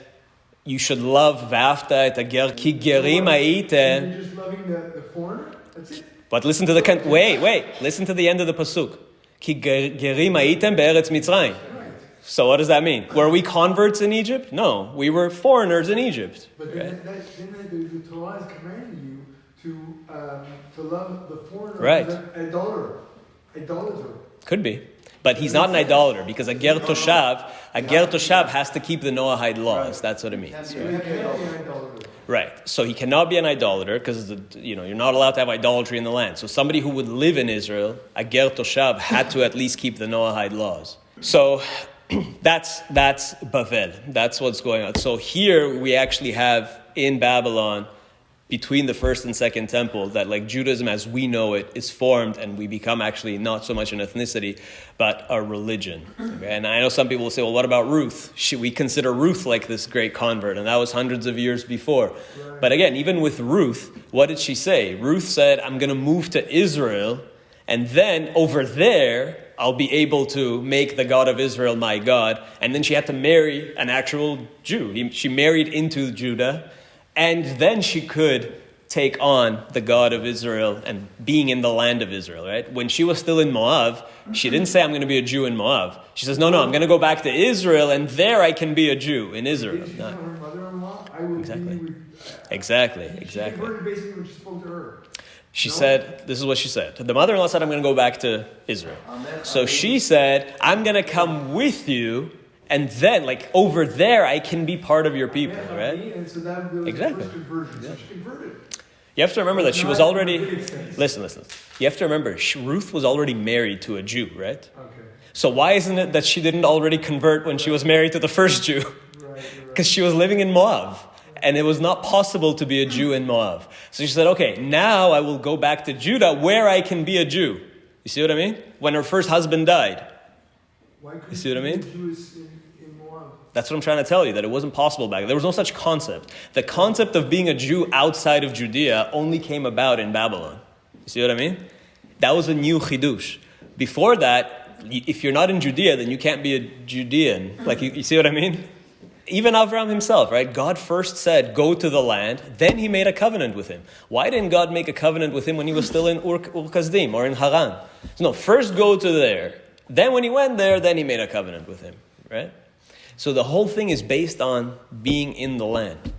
you should love v'afta et hager ki gerim ha'iten. You're just loving the foreigner? That's it? But listen to listen to the end of the pasuk. Ki gerim ha'iten be'eretz Mitzrayim. Right. So what does that mean? Were we converts in Egypt? No, we were foreigners in Egypt. But then, the Torah is commanding you to love the foreigner as an idolater. Could be. But he's not an idolater, because a ger toshav has to keep the Noahide laws. Right. That's what it means. Right. So he cannot be an idolater, because you're not allowed to have idolatry in the land. So somebody who would live in Israel, a ger toshav, had to at least keep the Noahide laws. So that's Bavel. That's what's going on. So here we actually have in Babylon between the first and second temple that like Judaism as we know it is formed and we become actually not so much an ethnicity but a religion. Okay? And I know some people will say, well, what about Ruth? Should we consider Ruth like this great convert? And that was hundreds of years before. Right. But again, even with Ruth, what did she say? Ruth said, I'm going to move to Israel and then over there I'll be able to make the God of Israel my God. And then she had to marry an actual Jew. She married into Judah. And then she could take on the God of Israel and being in the land of Israel, right? When she was still in Moab, she didn't say, I'm going to be a Jew in Moab. She says, no, I'm going to go back to Israel, and there I can be a Jew in Israel. She's not her mother-in-law. I will Exactly. be with, Exactly. She converted basically when she spoke to her. She said, this is what she said. The mother-in-law said, I'm going to go back to Israel. So she said, I'm going to come with you. And then, like, over there, I can be part of your people, right? And so that was Exactly. the first conversion. So she converted. You have to remember that she was already... Listen. You have to remember, Ruth was already married to a Jew, right? Okay. So why isn't it that she didn't already convert when she was married to the first Jew? Right. Because she was living in Moab. And it was not possible to be a Jew in Moab. So she said, okay, now I will go back to Judah where I can be a Jew. You see what I mean? When her first husband died. Why couldn't You see what I mean? Jews in Moab? That's what I'm trying to tell you, that it wasn't possible back then. There was no such concept. The concept of being a Jew outside of Judea only came about in Babylon. You see what I mean? That was a new chidush. Before that, if you're not in Judea, then you can't be a Judean. Like, you see what I mean? Even Avram himself, right? God first said, go to the land. Then he made a covenant with him. Why didn't God make a covenant with him when he was still in Ur-Kasdim or in Haran? No, first go to there. Then when he went there, then he made a covenant with him, right? So the whole thing is based on being in the land.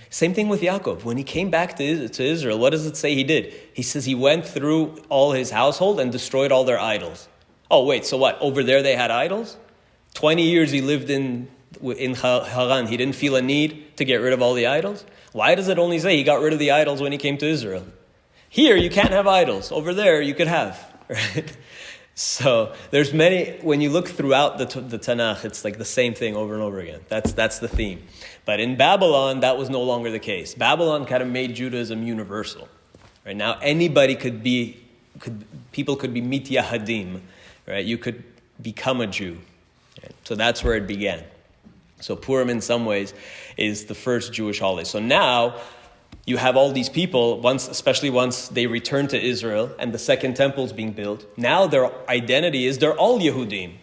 Same thing with Yaakov. When he came back to Israel, what does it say he did? He says he went through all his household and destroyed all their idols. Oh, wait, so what? Over there they had idols? 20 years he lived in Haran. He didn't feel a need to get rid of all the idols? Why does it only say he got rid of the idols when he came to Israel? Here, you can't have idols. Over there, you could have, right? So there's many, when you look throughout the Tanakh, it's like the same thing over and over again. That's the theme. But in Babylon, that was no longer the case. Babylon kind of made Judaism universal. Right now, anybody people could be mityahadim, right? You could become a Jew. Right? So that's where it began. So Purim, in some ways, is the first Jewish holiday. So now you have all these people, especially once they return to Israel and the second temple is being built. Now their identity is they're all Yehudim.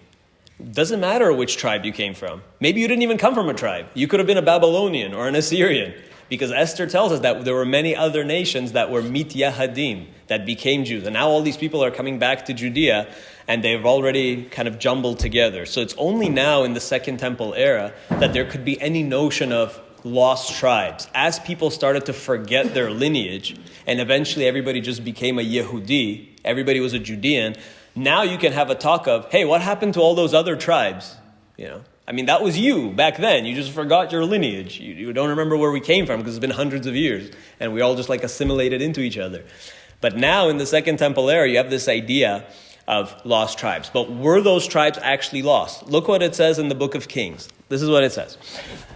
Doesn't matter which tribe you came from. Maybe you didn't even come from a tribe. You could have been a Babylonian or an Assyrian. Because Esther tells us that there were many other nations that were mityahadim, that became Jews. And now all these people are coming back to Judea, and they've already kind of jumbled together. So it's only now in the Second Temple era that there could be any notion of lost tribes. As people started to forget their lineage, and eventually everybody just became a Yehudi, everybody was a Judean, now you can have a talk of, hey, what happened to all those other tribes? You know, I mean, that was you back then. You just forgot your lineage. You don't remember where we came from because it's been hundreds of years, and we all just like assimilated into each other. But now in the Second Temple era, you have this idea of lost tribes. But were those tribes actually lost? Look what it says in the book of Kings. This is what it says.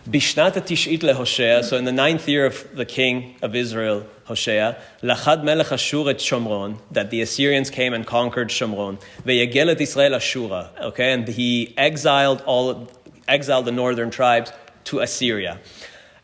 Bishnat tish'it leHoshea, so in the 9th year of the king of Israel, Hoshea, lachad melech Ashur et Shomron, that the Assyrians came and conquered Shomron, ve'yegel et Israel Ashura, okay, and he exiled the northern tribes to Assyria.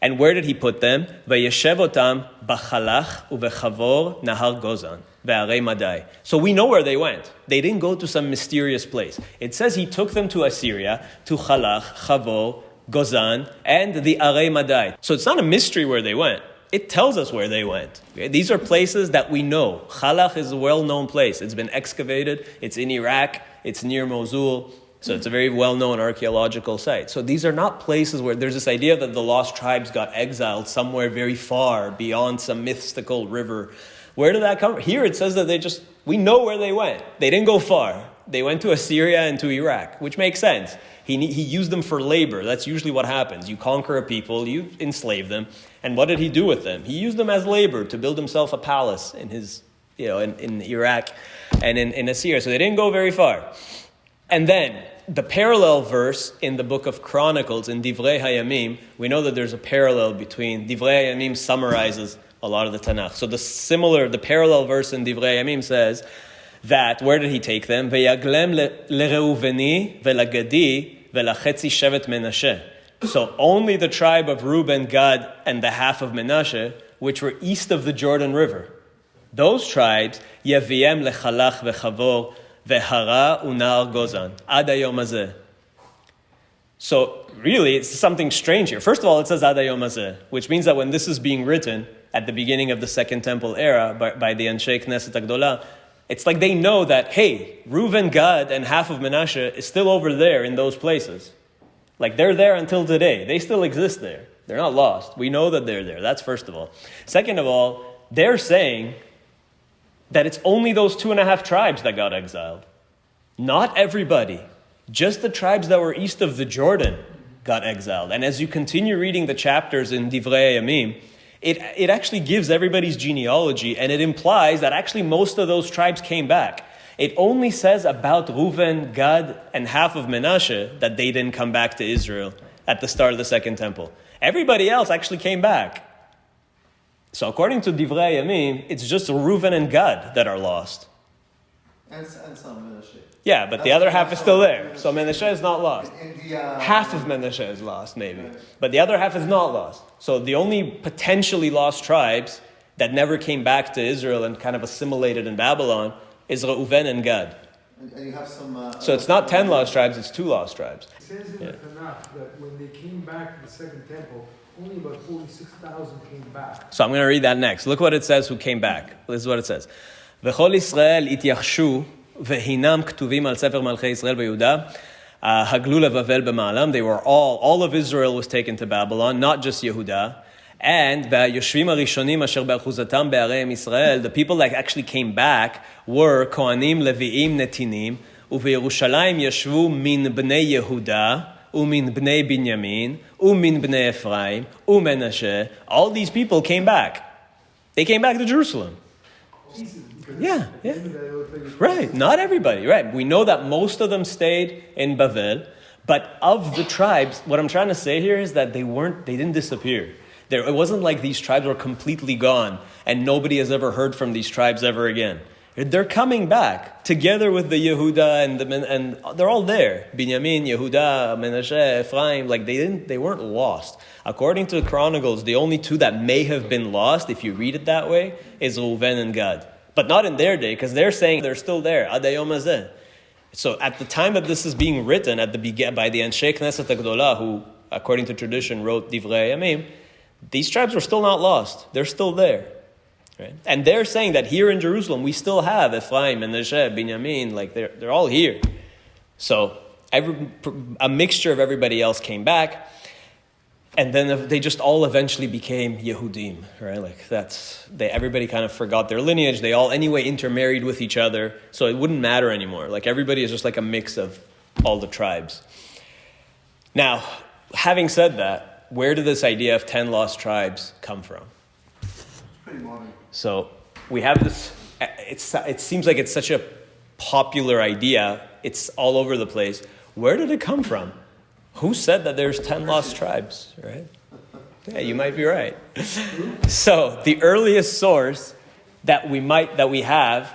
And where did he put them? Vayeshev otam b'chalach u'vechavor nahar Gozan. Madai. So we know where they went. They didn't go to some mysterious place. It says he took them to Assyria, to Chalach, Chavor, Gozan, and the Arei Madai. So it's not a mystery where they went. It tells us where they went. Okay? These are places that we know. Chalach is a well-known place. It's been excavated. It's in Iraq. It's near Mosul. So it's a very well-known archaeological site. So these are not places where there's this idea that the lost tribes got exiled somewhere very far beyond some mystical river. Where did that come from? Here it says that we know where they went. They didn't go far. They went to Assyria and to Iraq, which makes sense. He used them for labor. That's usually what happens. You conquer a people, you enslave them. And what did he do with them? He used them as labor to build himself a palace in in Iraq and in Assyria. So they didn't go very far. And then the parallel verse in the book of Chronicles, in Divrei Hayamim, we know that there's a parallel between Divrei Hayamim summarizes a lot of the Tanakh. So the parallel verse in Divrei Yamim says that, where did he take them? Ve'yaglem leReuveni ve'lagadi ve'lachetzi shevet Menashe. So only the tribe of Reuben, Gad, and the half of Menashe, which were east of the Jordan River. Those tribes, Yaviem lechalach ve'chavor ve'hara unar gozan ad hayom hazeh. So really, it's something strange here. First of all, it says ad hayom hazeh, which means that when this is being written at the beginning of the Second Temple era by the Anshe Knesset HaGdolah, it's like they know that, hey, Reuven, Gad, and half of Menashe is still over there in those places. Like they're there until today. They still exist there. They're not lost. We know that they're there. That's first of all. Second of all, they're saying that it's only those 2.5 tribes that got exiled. Not everybody. Just the tribes that were east of the Jordan got exiled. And as you continue reading the chapters in Divrei Yamim, it actually gives everybody's genealogy, and it implies that actually most of those tribes came back. It only says about Reuven, Gad, and half of Menashe that they didn't come back to Israel at the start of the Second Temple. Everybody else actually came back. So according to Divrei Yamim, it's just Reuven and Gad that are lost. And some Menashe. Yeah, but the other half is still there. So Menashe is not lost. And Half of Menashe is lost, maybe. But the other half is not lost. So the only potentially lost tribes that never came back to Israel and kind of assimilated in Babylon is Reuven and Gad. And you have some... So it's not 10 lost tribes, it's 2 lost tribes. It says in the Tanakh that when they came back to the Second Temple, only about 46,000 came back. So I'm going to read that next. Look what it says who came back. This is what it says. V'chol Yisrael ityachshu v'hinam ktuvim al sefer malchei Yisrael v'Yehuda haglu levavel b'ma'alam. They were all of Israel was taken to Babylon, not just Yehuda. And v'yoshvim harishonim asher be'achuzatam be'areim Yisrael, the people that actually came back were Kohanim, Leviim, Netinim, uveYerushalayim yashvu min bnei Yehuda, umin bnei Binyamin, umin bnei Ephraim, uMenashe. All these people came back. They came back to Jerusalem. Yeah. Right, not everybody, right. We know that most of them stayed in Bavel, but of the tribes, what I'm trying to say here is that they didn't disappear. It wasn't like these tribes were completely gone and nobody has ever heard from these tribes ever again. They're coming back together with the Yehuda and they're all there. Binyamin, Yehuda, Menashe, Ephraim, like they weren't lost. According to the Chronicles, the only 2 that may have been lost, if you read it that way, is Reuven and Gad. But not in their day, because they're saying they're still there. Ad hayom hazeh. So at the time that this is being written by the Anshe Knesset HaGdolah, who, according to tradition, wrote Divrei Yamim, these tribes were still not lost. They're still there. Right? And they're saying that here in Jerusalem, we still have Ephraim, Menashe, Binyamin, like they're all here. So a mixture of everybody else came back. And then they just all eventually became Yehudim, right? Like everybody kind of forgot their lineage. They all anyway intermarried with each other. So it wouldn't matter anymore. Like everybody is just like a mix of all the tribes. Now, having said that, where did this idea of 10 lost tribes come from? Pretty modern. So we have this, it seems like it's such a popular idea. It's all over the place. Where did it come from? Who said that there's 10 lost tribes, right? Yeah, you might be right. So the earliest source that we have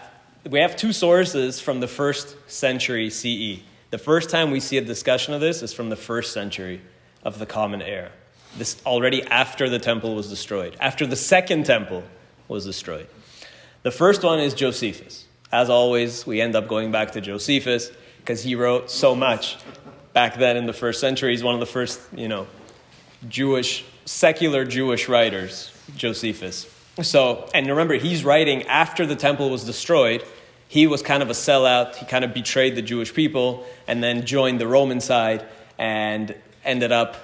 2 sources from the 1st century CE. The first time we see a discussion of this is from the 1st century of the Common Era. This already after the temple was destroyed, after the Second Temple was destroyed. The first one is Josephus. As always, we end up going back to Josephus because he wrote so much back then in the 1st century. He's one of the first, secular Jewish writers, Josephus. So, and remember, he's writing after the temple was destroyed. He was kind of a sellout. He kind of betrayed the Jewish people and then joined the Roman side and ended up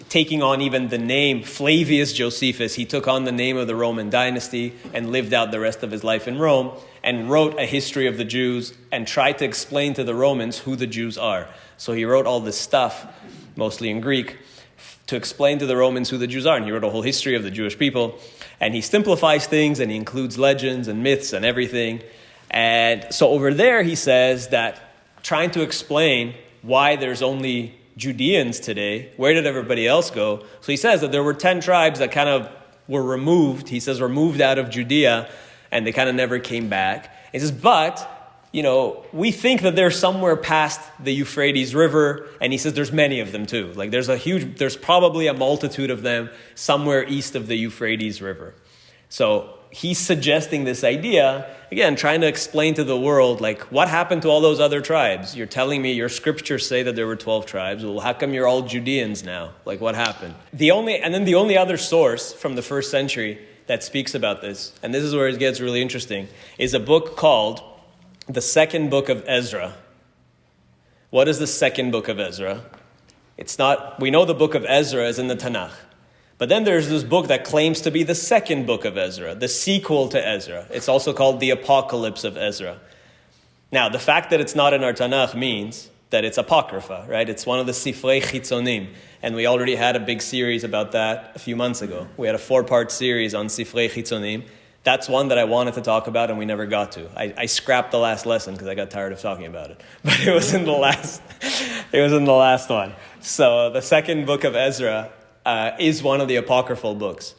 taking on even the name Flavius Josephus. He took on the name of the Roman dynasty and lived out the rest of his life in Rome and wrote a history of the Jews and tried to explain to the Romans who the Jews are. So he wrote all this stuff, mostly in Greek, to explain to the Romans who the Jews are. And he wrote a whole history of the Jewish people. And he simplifies things and he includes legends and myths and everything. And so over there he says that trying to explain why there's only Judeans today, where did everybody else go? So he says that there were 10 tribes that kind of were removed. He says, removed out of Judea, and they kind of never came back. He says, but, we think that they're somewhere past the Euphrates River, and he says there's many of them too. Like there's probably a multitude of them somewhere east of the Euphrates River. So he's suggesting this idea, again, trying to explain to the world, like, what happened to all those other tribes? You're telling me your scriptures say that there were 12 tribes. Well, how come you're all Judeans now? Like, what happened? The only other source from the first century that speaks about this, and this is where it gets really interesting, is a book called the second book of Ezra. What is the second book of Ezra? We know the book of Ezra is in the Tanakh. But then there's this book that claims to be the second book of Ezra, the sequel to Ezra. It's also called the Apocalypse of Ezra. Now, the fact that it's not in our Tanakh means that it's Apocrypha, right? It's one of the Sifrei Chitzonim. And we already had a big series about that a few months ago. We had a 4-part series on Sifrei Chitzonim. That's one that I wanted to talk about and we never got to. I scrapped the last lesson because I got tired of talking about it. But it was in the last one. So the second book of Ezra is one of the apocryphal books.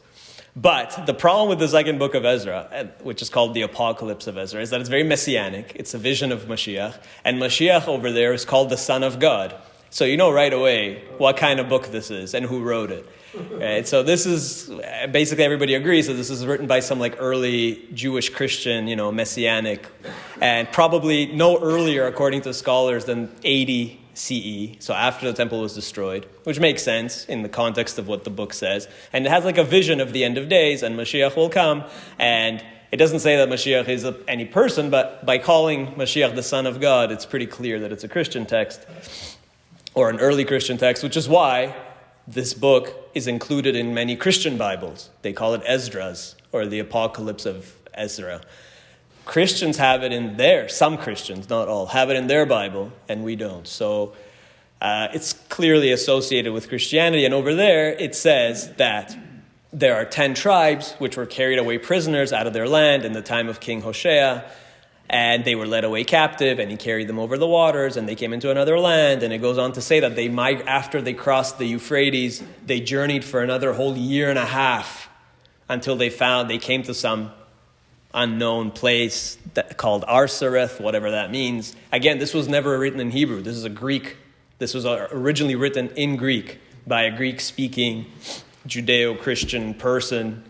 But the problem with the second book of Ezra, which is called the Apocalypse of Ezra, is that it's very messianic. It's a vision of Mashiach. And Mashiach over there is called the Son of God. So you know right away what kind of book this is and who wrote it. Right? So this is, basically everybody agrees that this is written by some early Jewish Christian, messianic, and probably no earlier, according to scholars, than 80 CE, so after the temple was destroyed, which makes sense in the context of what the book says. And it has a vision of the end of days, and Mashiach will come, and it doesn't say that Mashiach is any person, but by calling Mashiach the Son of God, it's pretty clear that it's a Christian text, or an early Christian text, which is why this book is included in many Christian Bibles. They call it Esdras, or the Apocalypse of Ezra. Christians have it in some Christians, not all, have it in their Bible, and we don't. So it's clearly associated with Christianity. And over there, it says that there are 10 tribes which were carried away prisoners out of their land in the time of King Hoshea, and they were led away captive, and he carried them over the waters, and they came into another land. And it goes on to say that after they crossed the Euphrates, they journeyed for another whole year and a half until they came to some unknown place called Arsareth, whatever that means. Again, this was never written in Hebrew. This is This was originally written in Greek by a Greek-speaking Judeo-Christian person,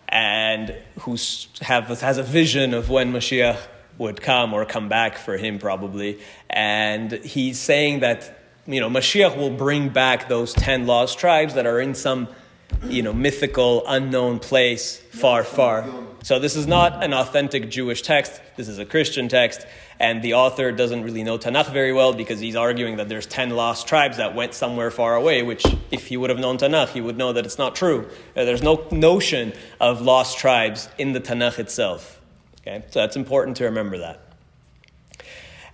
and who has a vision of when Mashiach would come or come back for him probably. And he's saying that, Mashiach will bring back those 10 lost tribes that are in some, mythical, unknown place far, far. So this is not an authentic Jewish text. This is a Christian text. And the author doesn't really know Tanakh very well because he's arguing that there's 10 lost tribes that went somewhere far away, which if he would have known Tanakh, he would know that it's not true. There's no notion of lost tribes in the Tanakh itself. Okay, so that's important to remember that.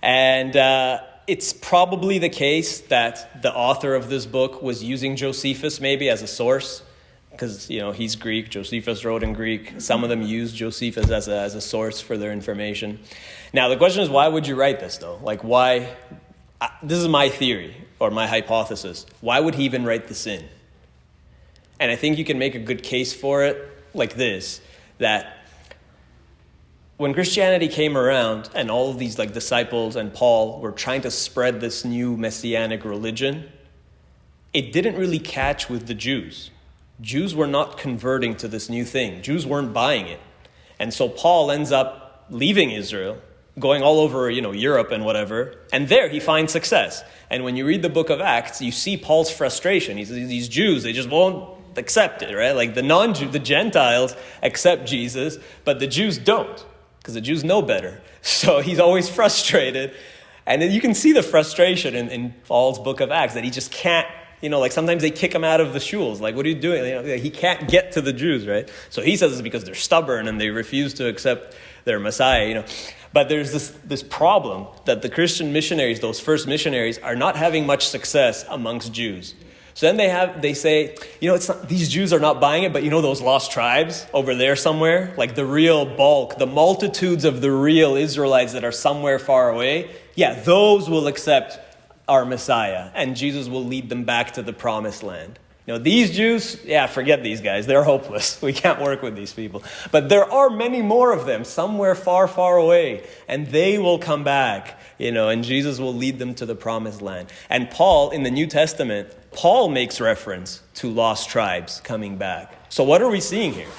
And it's probably the case that the author of this book was using Josephus maybe as a source, because he's Greek. Josephus wrote in Greek. Some of them use Josephus as a source for their information. Now the question is, why would you write this though? Like, why? This is my theory or my hypothesis. Why would he even write this in? And I think you can make a good case for it like this: that when Christianity came around and all of these disciples and Paul were trying to spread this new messianic religion, it didn't really catch with the Jews. Jews were not converting to this new thing. Jews weren't buying it. And so Paul ends up leaving Israel, going all over, Europe and whatever, and there he finds success. And when you read the book of Acts, you see Paul's frustration. These Jews, they just won't accept it, right? Like the Gentiles accept Jesus, but the Jews don't, because the Jews know better. So he's always frustrated. And you can see the frustration in Paul's book of Acts, that he just can't, sometimes they kick him out of the shuls. Like, what are you doing? He can't get to the Jews, right? So he says it's because they're stubborn and they refuse to accept their Messiah, But there's this problem that the Christian missionaries, those first missionaries, are not having much success amongst Jews. So then they say, it's not, these Jews are not buying it, but those lost tribes over there somewhere, like the real bulk, the multitudes of the real Israelites that are somewhere far away, those will accept our Messiah, and Jesus will lead them back to the promised land. These Jews, forget these guys. They're hopeless. We can't work with these people. But there are many more of them somewhere far, far away. And they will come back, and Jesus will lead them to the promised land. And Paul, in the New Testament, Paul makes reference to lost tribes coming back. So what are we seeing here?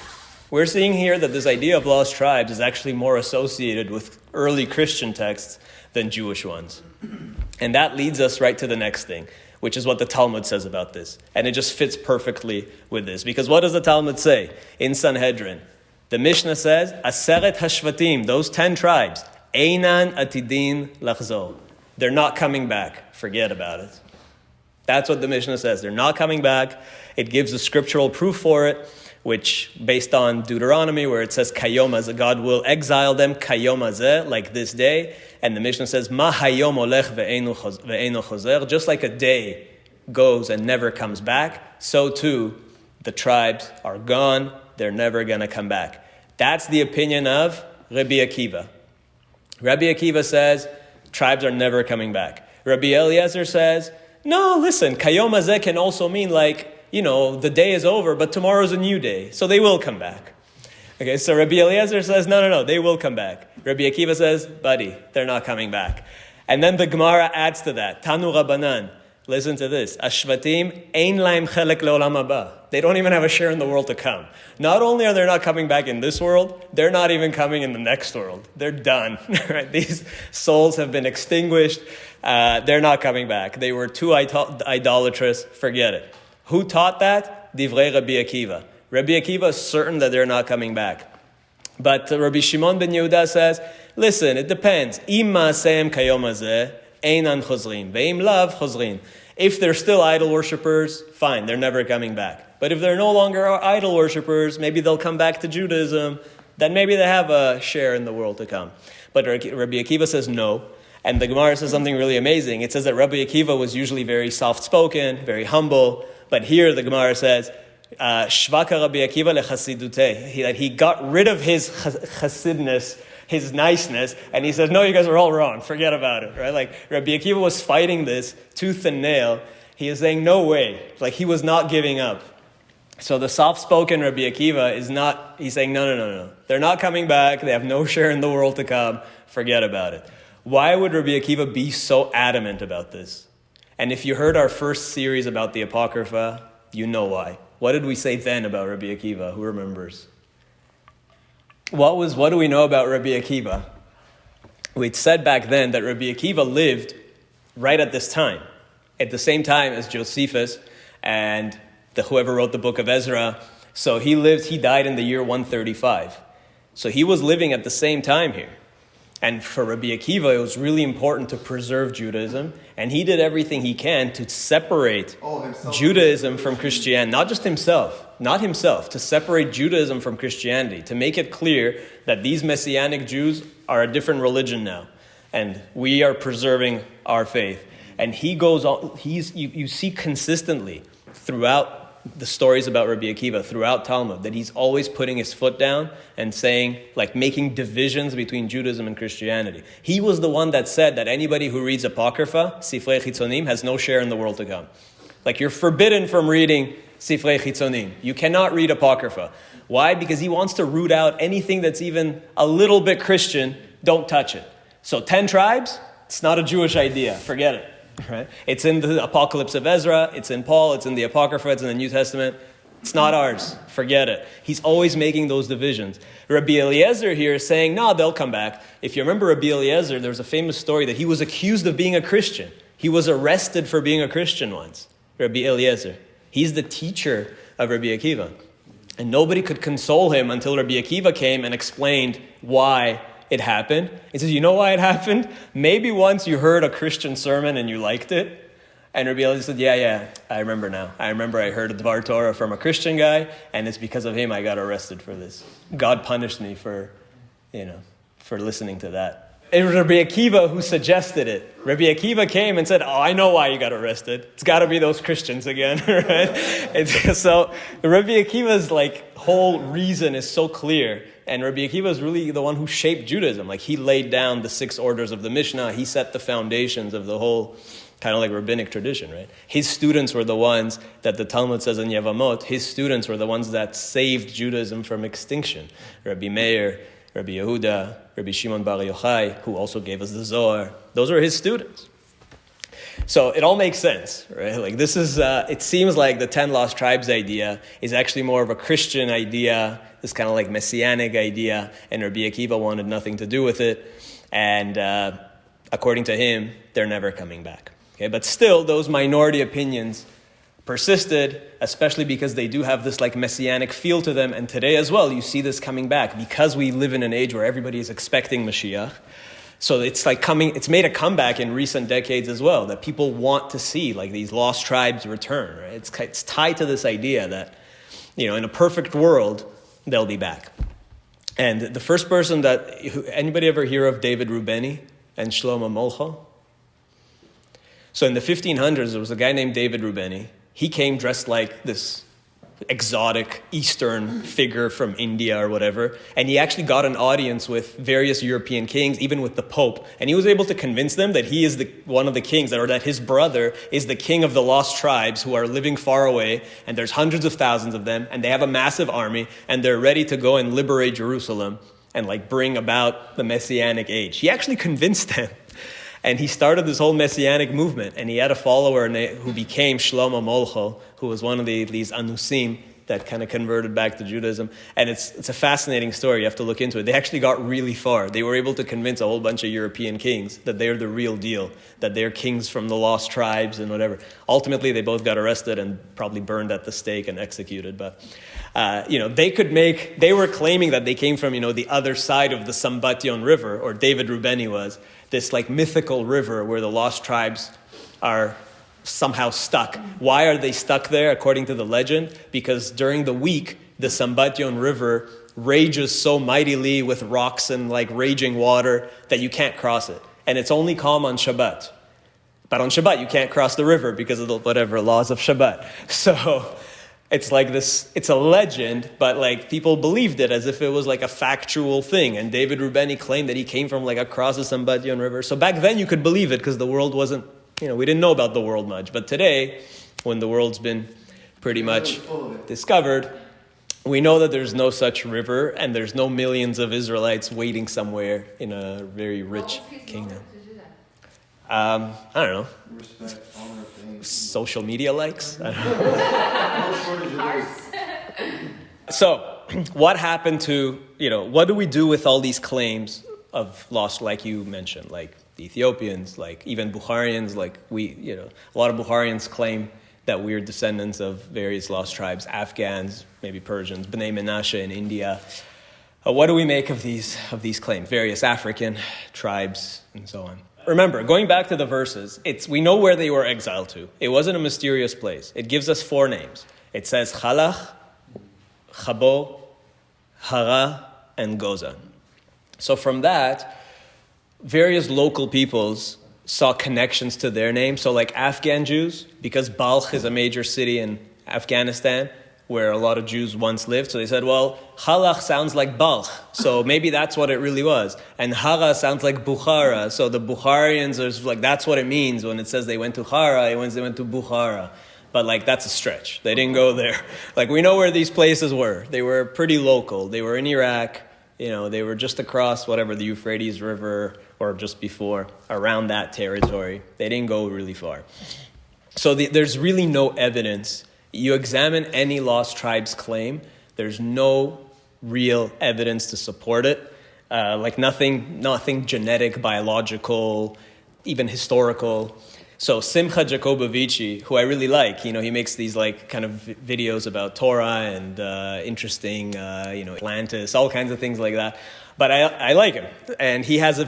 We're seeing here that this idea of lost tribes is actually more associated with early Christian texts than Jewish ones. And that leads us right to the next thing, which is what the Talmud says about this. And it just fits perfectly with this. Because what does the Talmud say in Sanhedrin? The Mishnah says, Aseret Hashvatim, those 10 tribes, Einan Atidin Lachzor. They're not coming back. Forget about it. That's what the Mishnah says. They're not coming back. It gives a scriptural proof for it, which, based on Deuteronomy, where it says, Kayom hazeh, God will exile them, Kayom hazeh, like this day. And the Mishnah says, Ma hayom olech ve'eino chozer. Just like a day goes and never comes back, so too, the tribes are gone. They're never going to come back. That's the opinion of Rabbi Akiva. Rabbi Akiva says, tribes are never coming back. Rabbi Eliezer says, no, listen, Kayom hazeh can also mean the day is over, but tomorrow's a new day, so they will come back. Okay, so Rabbi Eliezer says, no, they will come back. Rabbi Akiva says, buddy, they're not coming back. And then the Gemara adds to that, Tanu Rabbanan, listen to this, Ashvatim ein laim chelek leolam haba. They don't even have a share in the world to come. Not only are they not coming back in this world, they're not even coming in the next world. They're done. Right? These souls have been extinguished. They're not coming back. They were too idolatrous. Forget it. Who taught that? Divrei Rabbi Akiva. Rabbi Akiva is certain that they're not coming back. But Rabbi Shimon ben Yehuda says, listen, it depends. Im ma'aseim kayom hazeh, einan chozrin. Ve'im lav chozrin. If they're still idol worshippers, fine, they're never coming back. But if they're no longer idol worshippers, maybe they'll come back to Judaism. Then maybe they have a share in the world to come. But Rabbi Akiva says no. And the Gemara says something really amazing. It says that Rabbi Akiva was usually very soft-spoken, very humble. But here the Gemara says, Shvaka Rabbi Akiva lechasiduteh, that he got rid of his chasidness, his niceness, and he says, no, you guys are all wrong. Forget about it. Right? Like Rabbi Akiva was fighting this tooth and nail. He is saying, no way. Like he was not giving up. So the soft-spoken Rabbi Akiva is not, he's saying, no. They're not coming back. They have no share in the world to come. Forget about it. Why would Rabbi Akiva be so adamant about this? And if you heard our first series about the Apocrypha, you know why. What did we say then about Rabbi Akiva? Who remembers? What do we know about Rabbi Akiva? We'd said back then that Rabbi Akiva lived right at this time, at the same time as Josephus and whoever wrote the book of Ezra. So he died in the year 135. So he was living at the same time here. And for Rabbi Akiva, it was really important to preserve Judaism. And he did everything he can to separate Judaism from Christianity. Not just himself, to separate Judaism from Christianity, to make it clear that these Messianic Jews are a different religion now. And we are preserving our faith. And he goes on, you see consistently throughout the stories about Rabbi Akiva, throughout Talmud, that he's always putting his foot down and saying, making divisions between Judaism and Christianity. He was the one that said that anybody who reads Apocrypha, Sifrei Chitzonim, has no share in the world to come. You're forbidden from reading Sifrei Chitzonim. You cannot read Apocrypha. Why? Because he wants to root out anything that's even a little bit Christian. Don't touch it. So 10 tribes, it's not a Jewish idea. Forget it. Right? It's in the Apocalypse of Ezra, it's in Paul, it's in the Apocrypha, it's in the New Testament. It's not ours. Forget it. He's always making those divisions. Rabbi Eliezer here is saying, no, they'll come back. If you remember Rabbi Eliezer, there's a famous story that he was accused of being a Christian. He was arrested for being a Christian once. Rabbi Eliezer. He's the teacher of Rabbi Akiva. And nobody could console him until Rabbi Akiva came and explained why it happened. He says, you know why it happened? Maybe once you heard a Christian sermon and you liked it. And Rabbi Eliezer said, yeah, I remember now. I remember I heard a Dvar Torah from a Christian guy, and it's because of him I got arrested for this. God punished me for listening to that. It was Rabbi Akiva who suggested it. Rabbi Akiva came and said, I know why you got arrested. It's got to be those Christians again, right? So Rabbi Akiva's whole reason is so clear. And Rabbi Akiva is really the one who shaped Judaism. He laid down the 6 orders of the Mishnah. He set the foundations of the whole kind of like rabbinic tradition, right? His students were the ones that the Talmud says in Yevamot, his students were the ones that saved Judaism from extinction. Rabbi Meir, Rabbi Yehuda, Rabbi Shimon Bar Yochai, who also gave us the Zohar. Those were his students. So it all makes sense, right? Like this is, it seems like the 10 lost tribes idea is actually more of a Christian idea, this kind of like messianic idea, and Rabbi Akiva wanted nothing to do with it. And according to him, they're never coming back. Okay, but still, those minority opinions persisted, especially because they do have this like messianic feel to them. And today as well, you see this coming back because we live in an age where everybody is expecting Mashiach. So it's like it's made a comeback in recent decades as well, that people want to see like these lost tribes return. Right? It's tied to this idea that, in a perfect world, they'll be back. And the first person anybody ever hear of David Reubeni and Shlomo Molcho? So in the 1500s, there was a guy named David Reubeni. He came dressed like this exotic Eastern figure from India or whatever. And he actually got an audience with various European kings, even with the Pope. And he was able to convince them that he is one of the kings, or that his brother is the king of the lost tribes who are living far away. And there's hundreds of thousands of them. And they have a massive army. And they're ready to go and liberate Jerusalem and like bring about the Messianic age. He actually convinced them. And he started this whole messianic movement. And he had a follower who became Shlomo Molcho, who was one of these Anusim that kind of converted back to Judaism. And it's a fascinating story. You have to look into it. They actually got really far. They were able to convince a whole bunch of European kings that they're the real deal, that they're kings from the lost tribes and whatever. Ultimately, they both got arrested and probably burned at the stake and executed. But, they were claiming that they came from, the other side of the Sambatyon River, or David Reubeni was, this like mythical river where the lost tribes are somehow stuck. Why are they stuck there, according to the legend? Because during the week, the Sambatyon River rages so mightily with rocks and like raging water that you can't cross it. And it's only calm on Shabbat. But on Shabbat, you can't cross the river because of the whatever laws of Shabbat. So it's like this, it's a legend, but like people believed it as if it was like a factual thing. And David Reubeni claimed that he came from like across the Sambatyon River. So back then you could believe it because the world wasn't, we didn't know about the world much. But today, when the world's been pretty much discovered, we know that there's no such river and there's no millions of Israelites waiting somewhere in a very rich kingdom. I don't know. Respect, honor, things. Social media likes? I don't know. No shortage of those. So, what happened to, what do we do with all these claims of lost, like you mentioned, like the Ethiopians, like even Bukharians, like a lot of Bukharians claim that we're descendants of various lost tribes, Afghans, maybe Persians, Bnei Menashe in India. What do we make of these claims? Various African tribes and so on. Remember, going back to the verses, we know where they were exiled to. It wasn't a mysterious place. It gives us 4 names. It says Chalach, Chabo, Hara, and Gozan. So from that, various local peoples saw connections to their name. So like Afghan Jews, because Balkh is a major city in Afghanistan, where a lot of Jews once lived. So they said, well, Halach sounds like Balkh, so maybe that's what it really was. And Hara sounds like Bukhara, so the Bukharians are like, that's what it means when it says they went to Hara, it means they went to Bukhara. But like, that's a stretch. They didn't go there. Like, we know where these places were. They were pretty local. They were in Iraq. They were just across the Euphrates River or just before, around that territory. They didn't go really far. So there's really no evidence. You examine any lost tribe's claim, there's no real evidence to support it. Nothing genetic, biological, even historical. So Simcha Jacobovici, who I really like, he makes these like kind of videos about Torah and interesting, Atlantis, all kinds of things like that. But I like him. And he has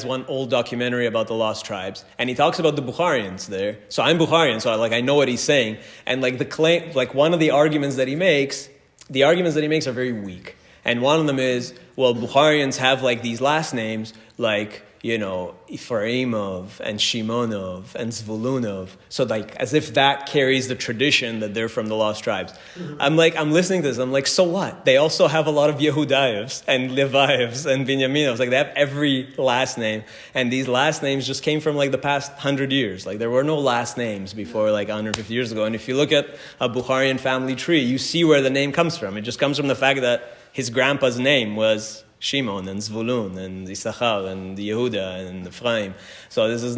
one old documentary about the lost tribes. And he talks about the Bukharians there. So I'm Bukharian, so I know what he's saying. And like the claim, like one of the arguments that he makes are very weak. And one of them is, well, Bukharians have like these last names, like, Ephraimov and Shimonov and Zvulunov. So like as if that carries the tradition that they're from the lost tribes. I'm listening to this, I'm like, so what? They also have a lot of Yehudaevs and Levievs and Binyaminov. Like they have every last name. And these last names just came from like the past 100 years. Like there were no last names before like 150 years ago. And if you look at a Bukharian family tree, you see where the name comes from. It just comes from the fact that his grandpa's name was Shimon and Zvulun and Issachar and Yehuda and Ephraim. So there's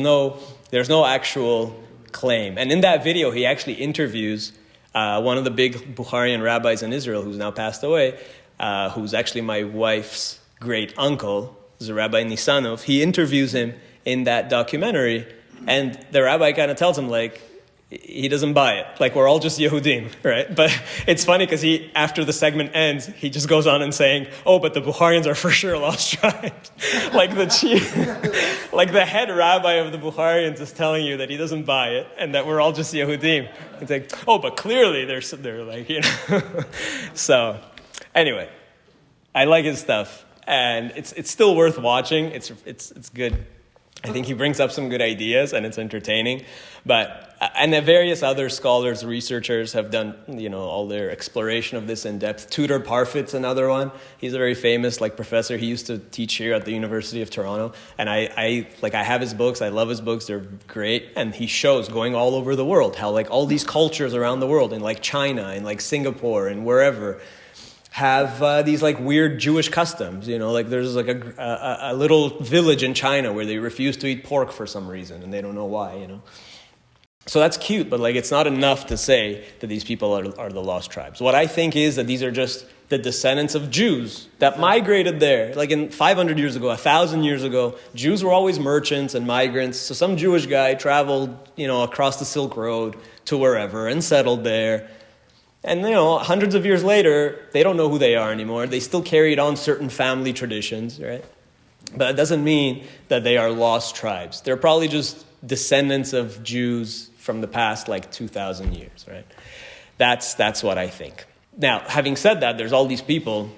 no actual claim. And in that video, he actually interviews one of the big Bukharian rabbis in Israel who's now passed away, who's actually my wife's great uncle, is a Rabbi Nisanov. He interviews him in that documentary, and the rabbi kind of tells him, like, he doesn't buy it. Like, we're all just Yehudim, right? But it's funny because after the segment ends, he just goes on and saying, oh, but the Bukharians are for sure lost tribes. Like the chief, like the head rabbi of the Bukharians is telling you that he doesn't buy it and that we're all just Yehudim. It's like, oh, but clearly they're like, So, anyway, I like his stuff. And it's still worth watching. It's good. I think he brings up some good ideas and it's entertaining. And various other scholars, researchers have done, all their exploration of this in depth. Tudor Parfit's another one. He's a very famous professor. He used to teach here at the University of Toronto. And I have his books. I love his books. They're great. And he shows going all over the world how all these cultures around the world in China and Singapore and wherever have these weird Jewish customs, there's a little village in China where they refuse to eat pork for some reason and they don't know why, So that's cute, but it's not enough to say that these people are the lost tribes. What I think is that these are just the descendants of Jews that migrated there. In 500 years ago, 1,000 years ago, Jews were always merchants and migrants. So some Jewish guy traveled, across the Silk Road to wherever and settled there. And, hundreds of years later, they don't know who they are anymore. They still carried on certain family traditions, right? But it doesn't mean that they are lost tribes. They're probably just descendants of Jews from the past, 2,000 years, right? That's what I think. Now, having said that, there's all these people,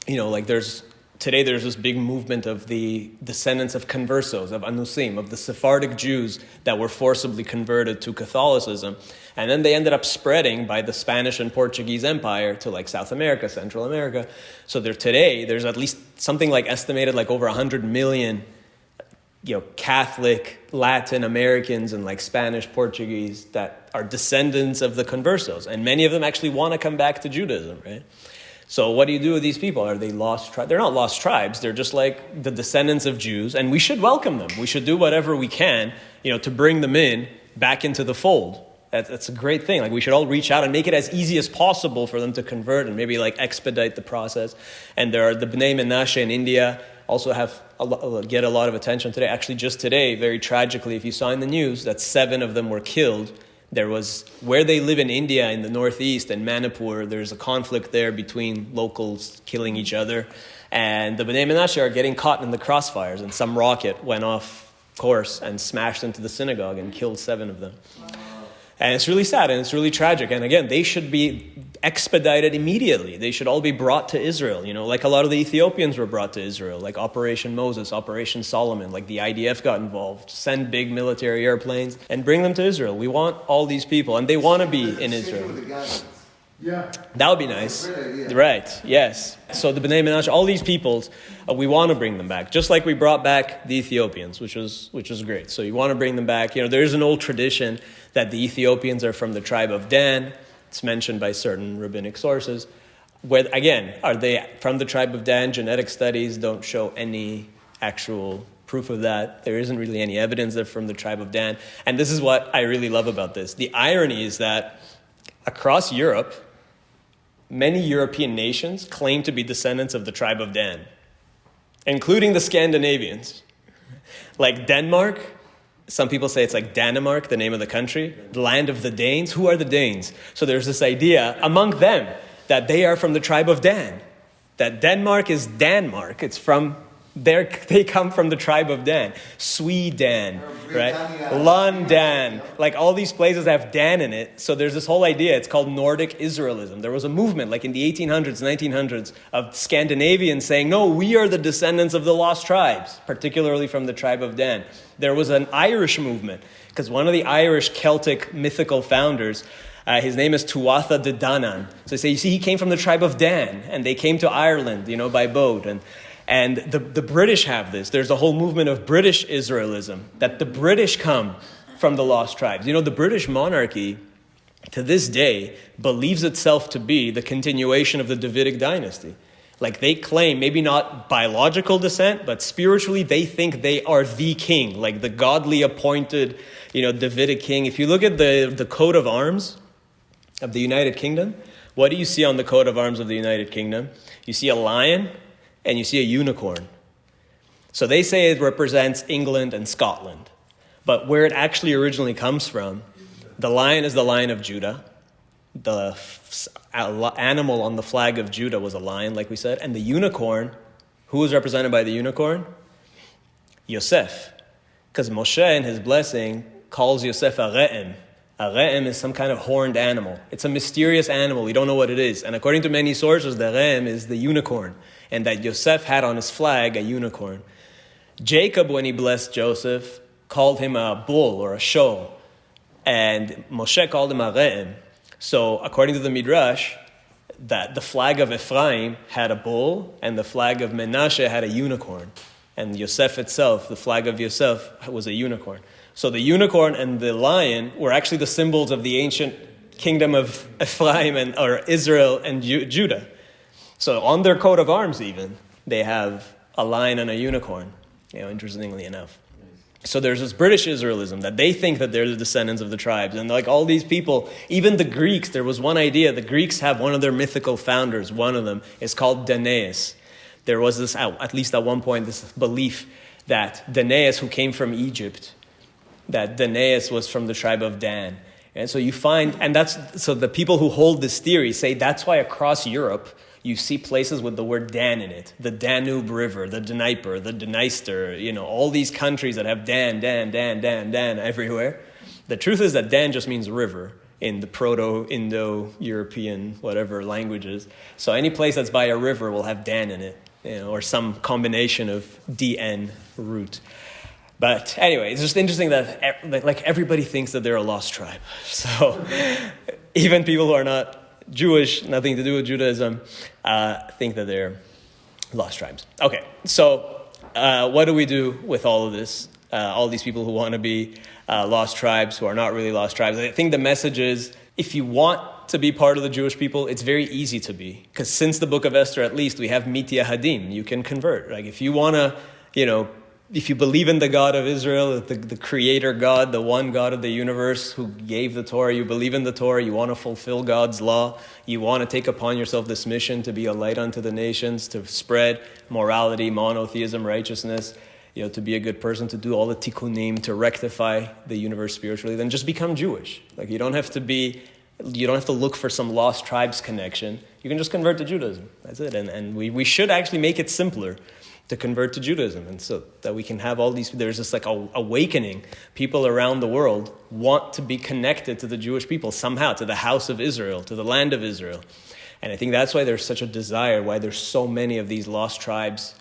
today there's this big movement of the descendants of conversos, of Anusim, of the Sephardic Jews that were forcibly converted to Catholicism. And then they ended up spreading by the Spanish and Portuguese Empire to South America, Central America. So there's at least something estimated over 100 million, Catholic Latin Americans and Spanish, Portuguese that are descendants of the conversos. And many of them actually want to come back to Judaism, right? So what do you do with these people? Are they lost tribes? They're not lost tribes. They're just the descendants of Jews, and we should welcome them. We should do whatever we can, to bring them back into the fold. That's a great thing. We should all reach out and make it as easy as possible for them to convert and maybe expedite the process. And there are the Bnei Menashe in India also get a lot of attention today. Actually, just today, very tragically, if you saw in the news that 7 of them were killed. There was, where they live in India, in the northeast, in Manipur, there's a conflict there between locals killing each other. And the Bnei Menashe are getting caught in the crossfires, and some rocket went off course and smashed into the synagogue and killed 7 of them. And it's really sad and it's really tragic. And again, they should be expedited immediately. They should all be brought to Israel. A lot of the Ethiopians were brought to Israel, Operation Moses, Operation Solomon, the IDF got involved. Send big military airplanes and bring them to Israel. We want all these people, and they want to be in Israel. Yeah. That would be nice. Right, yes. So the Bnei Menashe, all these peoples, we want to bring them back. Just like we brought back the Ethiopians, which was great. So you want to bring them back. There is an old tradition that the Ethiopians are from the tribe of Dan. It's mentioned by certain rabbinic sources. Where, again, are they from the tribe of Dan? Genetic studies don't show any actual proof of that. There isn't really any evidence they're from the tribe of Dan. And this is what I really love about this. The irony is that across Europe, many European nations claim to be descendants of the tribe of Dan, including the Scandinavians. Denmark, some people say it's Danemark, the name of the country, the land of the Danes. Who are the Danes? So there's this idea among them that they are from the tribe of Dan, that Denmark is Danmark. It's from They come from the tribe of Dan. Sweden, right? Britannia. London. Like all these places have Dan in it. So there's this whole idea. It's called Nordic Israelism. There was a movement like in the 1800s, 1900s of Scandinavians saying, no, we are the descendants of the lost tribes, particularly from the tribe of Dan. There was an Irish movement because one of the Irish Celtic mythical founders, his name is Tuatha De Danann. So they say, you see, he came from the tribe of Dan, and they came to Ireland, by boat. And the British have this. There's a whole movement of British Israelism, that the British come from the lost tribes. The British monarchy, to this day, believes itself to be the continuation of the Davidic dynasty. Like they claim, maybe not biological descent, but spiritually they think they are the king, like the godly appointed, Davidic king. If you look at the coat of arms of the United Kingdom, what do you see on the coat of arms of the United Kingdom? You see a lion and you see a unicorn. So they say it represents England and Scotland. But where it actually originally comes from, the lion is the Lion of Judah. The animal on the flag of Judah was a lion, like we said. And the unicorn, who was represented by the unicorn? Yosef. Because Moshe in his blessing calls Yosef a re'em. A re'em is some kind of horned animal. It's a mysterious animal. We don't know what it is. And according to many sources, the re'em is the unicorn. And that Yosef had on his flag a unicorn. Jacob, when he blessed Joseph, called him a bull or a show. And Moshe called him a re'em. So according to the Midrash, that the flag of Ephraim had a bull and the flag of Menashe had a unicorn. And Yosef itself, the flag of Yosef, was a unicorn. So the unicorn and the lion were actually the symbols of the ancient kingdom of Ephraim or Israel and Judah. So on their coat of arms even, they have a lion and a unicorn, interestingly enough. So there's this British Israelism that they think that they're the descendants of the tribes. And like all these people, even the Greeks, there was one idea. The Greeks have one of their mythical founders. One of them is called Danaus. There was this, at least at one point, this belief that Danaus, who came from Egypt, that Danaus was from the tribe of Dan. And so you find, so the people who hold this theory say that's why across Europe, you see places with the word Dan in it. The Danube River, the Dnieper, the Dniester, all these countries that have Dan everywhere. The truth is that Dan just means river in the Proto-Indo-European, whatever languages. So any place that's by a river will have Dan in it, or some combination of DN root. But anyway, it's just interesting that everybody thinks that they're a lost tribe. So even people who are not Jewish, nothing to do with Judaism, think that they're lost tribes. Okay, so what do we do with all of this? All these people who want to be lost tribes, who are not really lost tribes. I think the message is, if you want to be part of the Jewish people, it's very easy to be. Because since the book of Esther, at least, we have mitya hadim. You can convert. Like if you want to, if you believe in the God of Israel, the creator God, the one God of the universe who gave the Torah, you believe in the Torah, you want to fulfill God's law, you want to take upon yourself this mission to be a light unto the nations, to spread morality, monotheism, righteousness, to be a good person, to do all the tikkunim, to rectify the universe spiritually, then just become Jewish. Like you don't have to look for some lost tribes connection. You can just convert to Judaism. That's it. And we should actually make it simpler to convert to Judaism, and so that we can have all these, there's this like awakening. People around the world want to be connected to the Jewish people somehow, to the house of Israel, to the land of Israel. And I think that's why there's such a desire, why there's so many of these lost tribes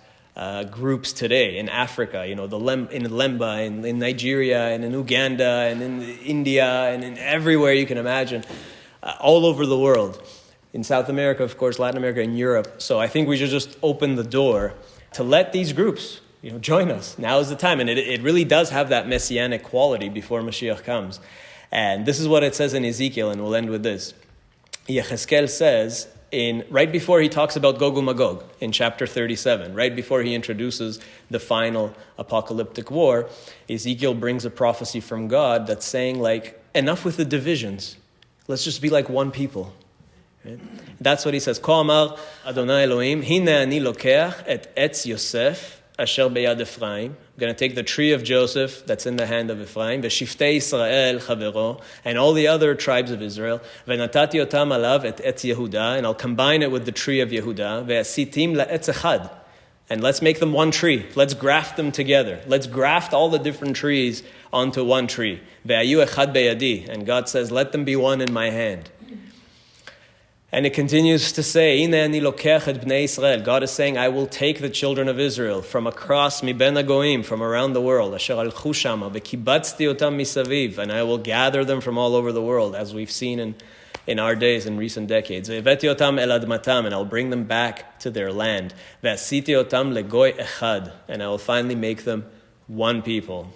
groups today in Africa, in Lemba, in Nigeria, and in Uganda, and in India, and in everywhere you can imagine, all over the world. In South America, of course, Latin America, and Europe. So I think we should just open the door to let these groups, join us. Now is the time. And it really does have that messianic quality before Mashiach comes. And this is what it says in Ezekiel, and we'll end with this. Yechezkel says, right before he talks about Gog and Magog, in chapter 37, right before he introduces the final apocalyptic war, Ezekiel brings a prophecy from God that's saying, enough with the divisions. Let's just be like one people. Right? That's what he says. Ko amar Adonai Elohim, hine ani lokeach et etz Yosef asher beyad Ephraim. I'm going to take the tree of Joseph that's in the hand of Ephraim, v'shiftei Israel chavero, and all the other tribes of Israel, v'natati otam alav et etz Yehuda, and I'll combine it with the tree of Yehuda, ve'asitim la'etz echad, and let's make them one tree. Let's graft them together. Let's graft all the different trees onto one tree. Ve'ayu echad beyadi. And God says, let them be one in my hand. And it continues to say, Ine ani lokeach et bnei Israel. God is saying, I will take the children of Israel from across miben hagoim, from around the world, asher alchu shama, vekibatzti otam misaviv, and I will gather them from all over the world, as we've seen in our days, in recent decades. Ve'eveti otam el admatam, and I'll bring them back to their land. Ve'asiti otam legoy echad, and I will finally make them one people.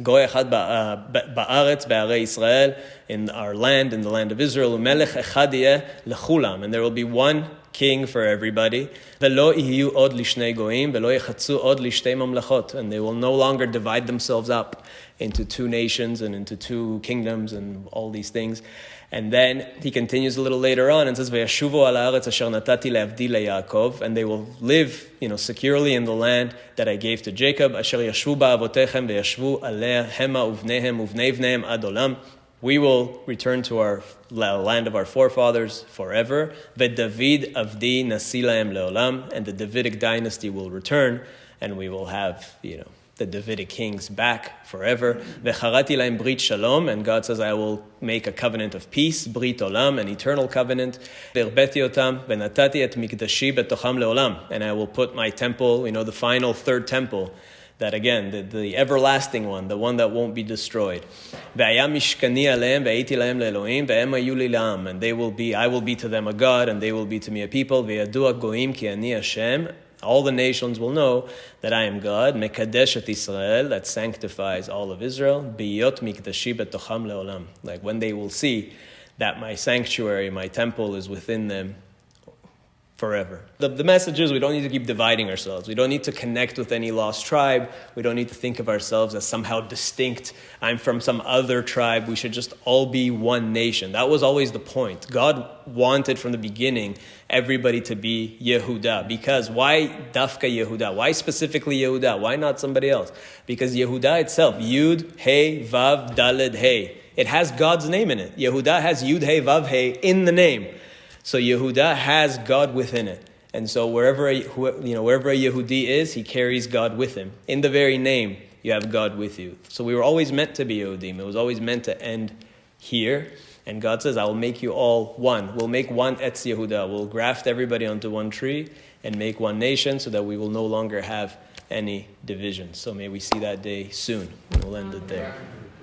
Goy echad ba'aretz be'arei Israel, in our land, in the land of Israel. Umelech echad yeh lechulam, and there will be one king for everybody. Ve'lo ihiyu od lishnei goyim, ve'lo yechatzu od lishtei mamlachot, and they will no longer divide themselves up into two nations and into two kingdoms and all these things. And then he continues a little later on and says, "Ve'yashuvu al haaretz asher natati le'avdi leYaakov," and they will live, securely in the land that I gave to Jacob. Asher yashvu ba'avotechem ve'yashvu aleh hema uvnehem uvnei vnehem ad olam. We will return to our land of our forefathers forever. Ve'David avdi nasi lahem leolam, and the Davidic dynasty will return, and we will have, the Davidic kings back forever. V'charati lahem brit shalom, and God says, I will make a covenant of peace, brit olam, an eternal covenant. V'erbeti otam, v'natati et mikdashi betocham leolam, and I will put my temple, the final third temple, that again, the everlasting one, the one that won't be destroyed. V'aya mishkani aleim ve'iti lahem le'elohim ve'em hayu li la'am, and I will be to them a God, and they will be to me a people. Ve'yadu goyim ki ani Hashem. All the nations will know that I am God. Mekadesh et Israel, that sanctifies all of Israel. Biyot mikdashi betocham leolam. Like when they will see that my sanctuary, my temple is within them forever. The message is we don't need to keep dividing ourselves. We don't need to connect with any lost tribe. We don't need to think of ourselves as somehow distinct. I'm from some other tribe. We should just all be one nation. That was always the point. God wanted from the beginning everybody to be Yehuda. Because why Dafka Yehuda? Why specifically Yehuda? Why not somebody else? Because Yehuda itself, Yud, Hey, Vav, Daled, Hey. It has God's name in it. Yehuda has Yud, Hey, Vav, Hey in the name. So Yehuda has God within it. And so wherever a Yehudi is, he carries God with him. In the very name, you have God with you. So we were always meant to be Yehudim. It was always meant to end here. And God says, I will make you all one. We'll make one Etz Yehuda. We'll graft everybody onto one tree and make one nation so that we will no longer have any division. So may we see that day soon. We'll end it there.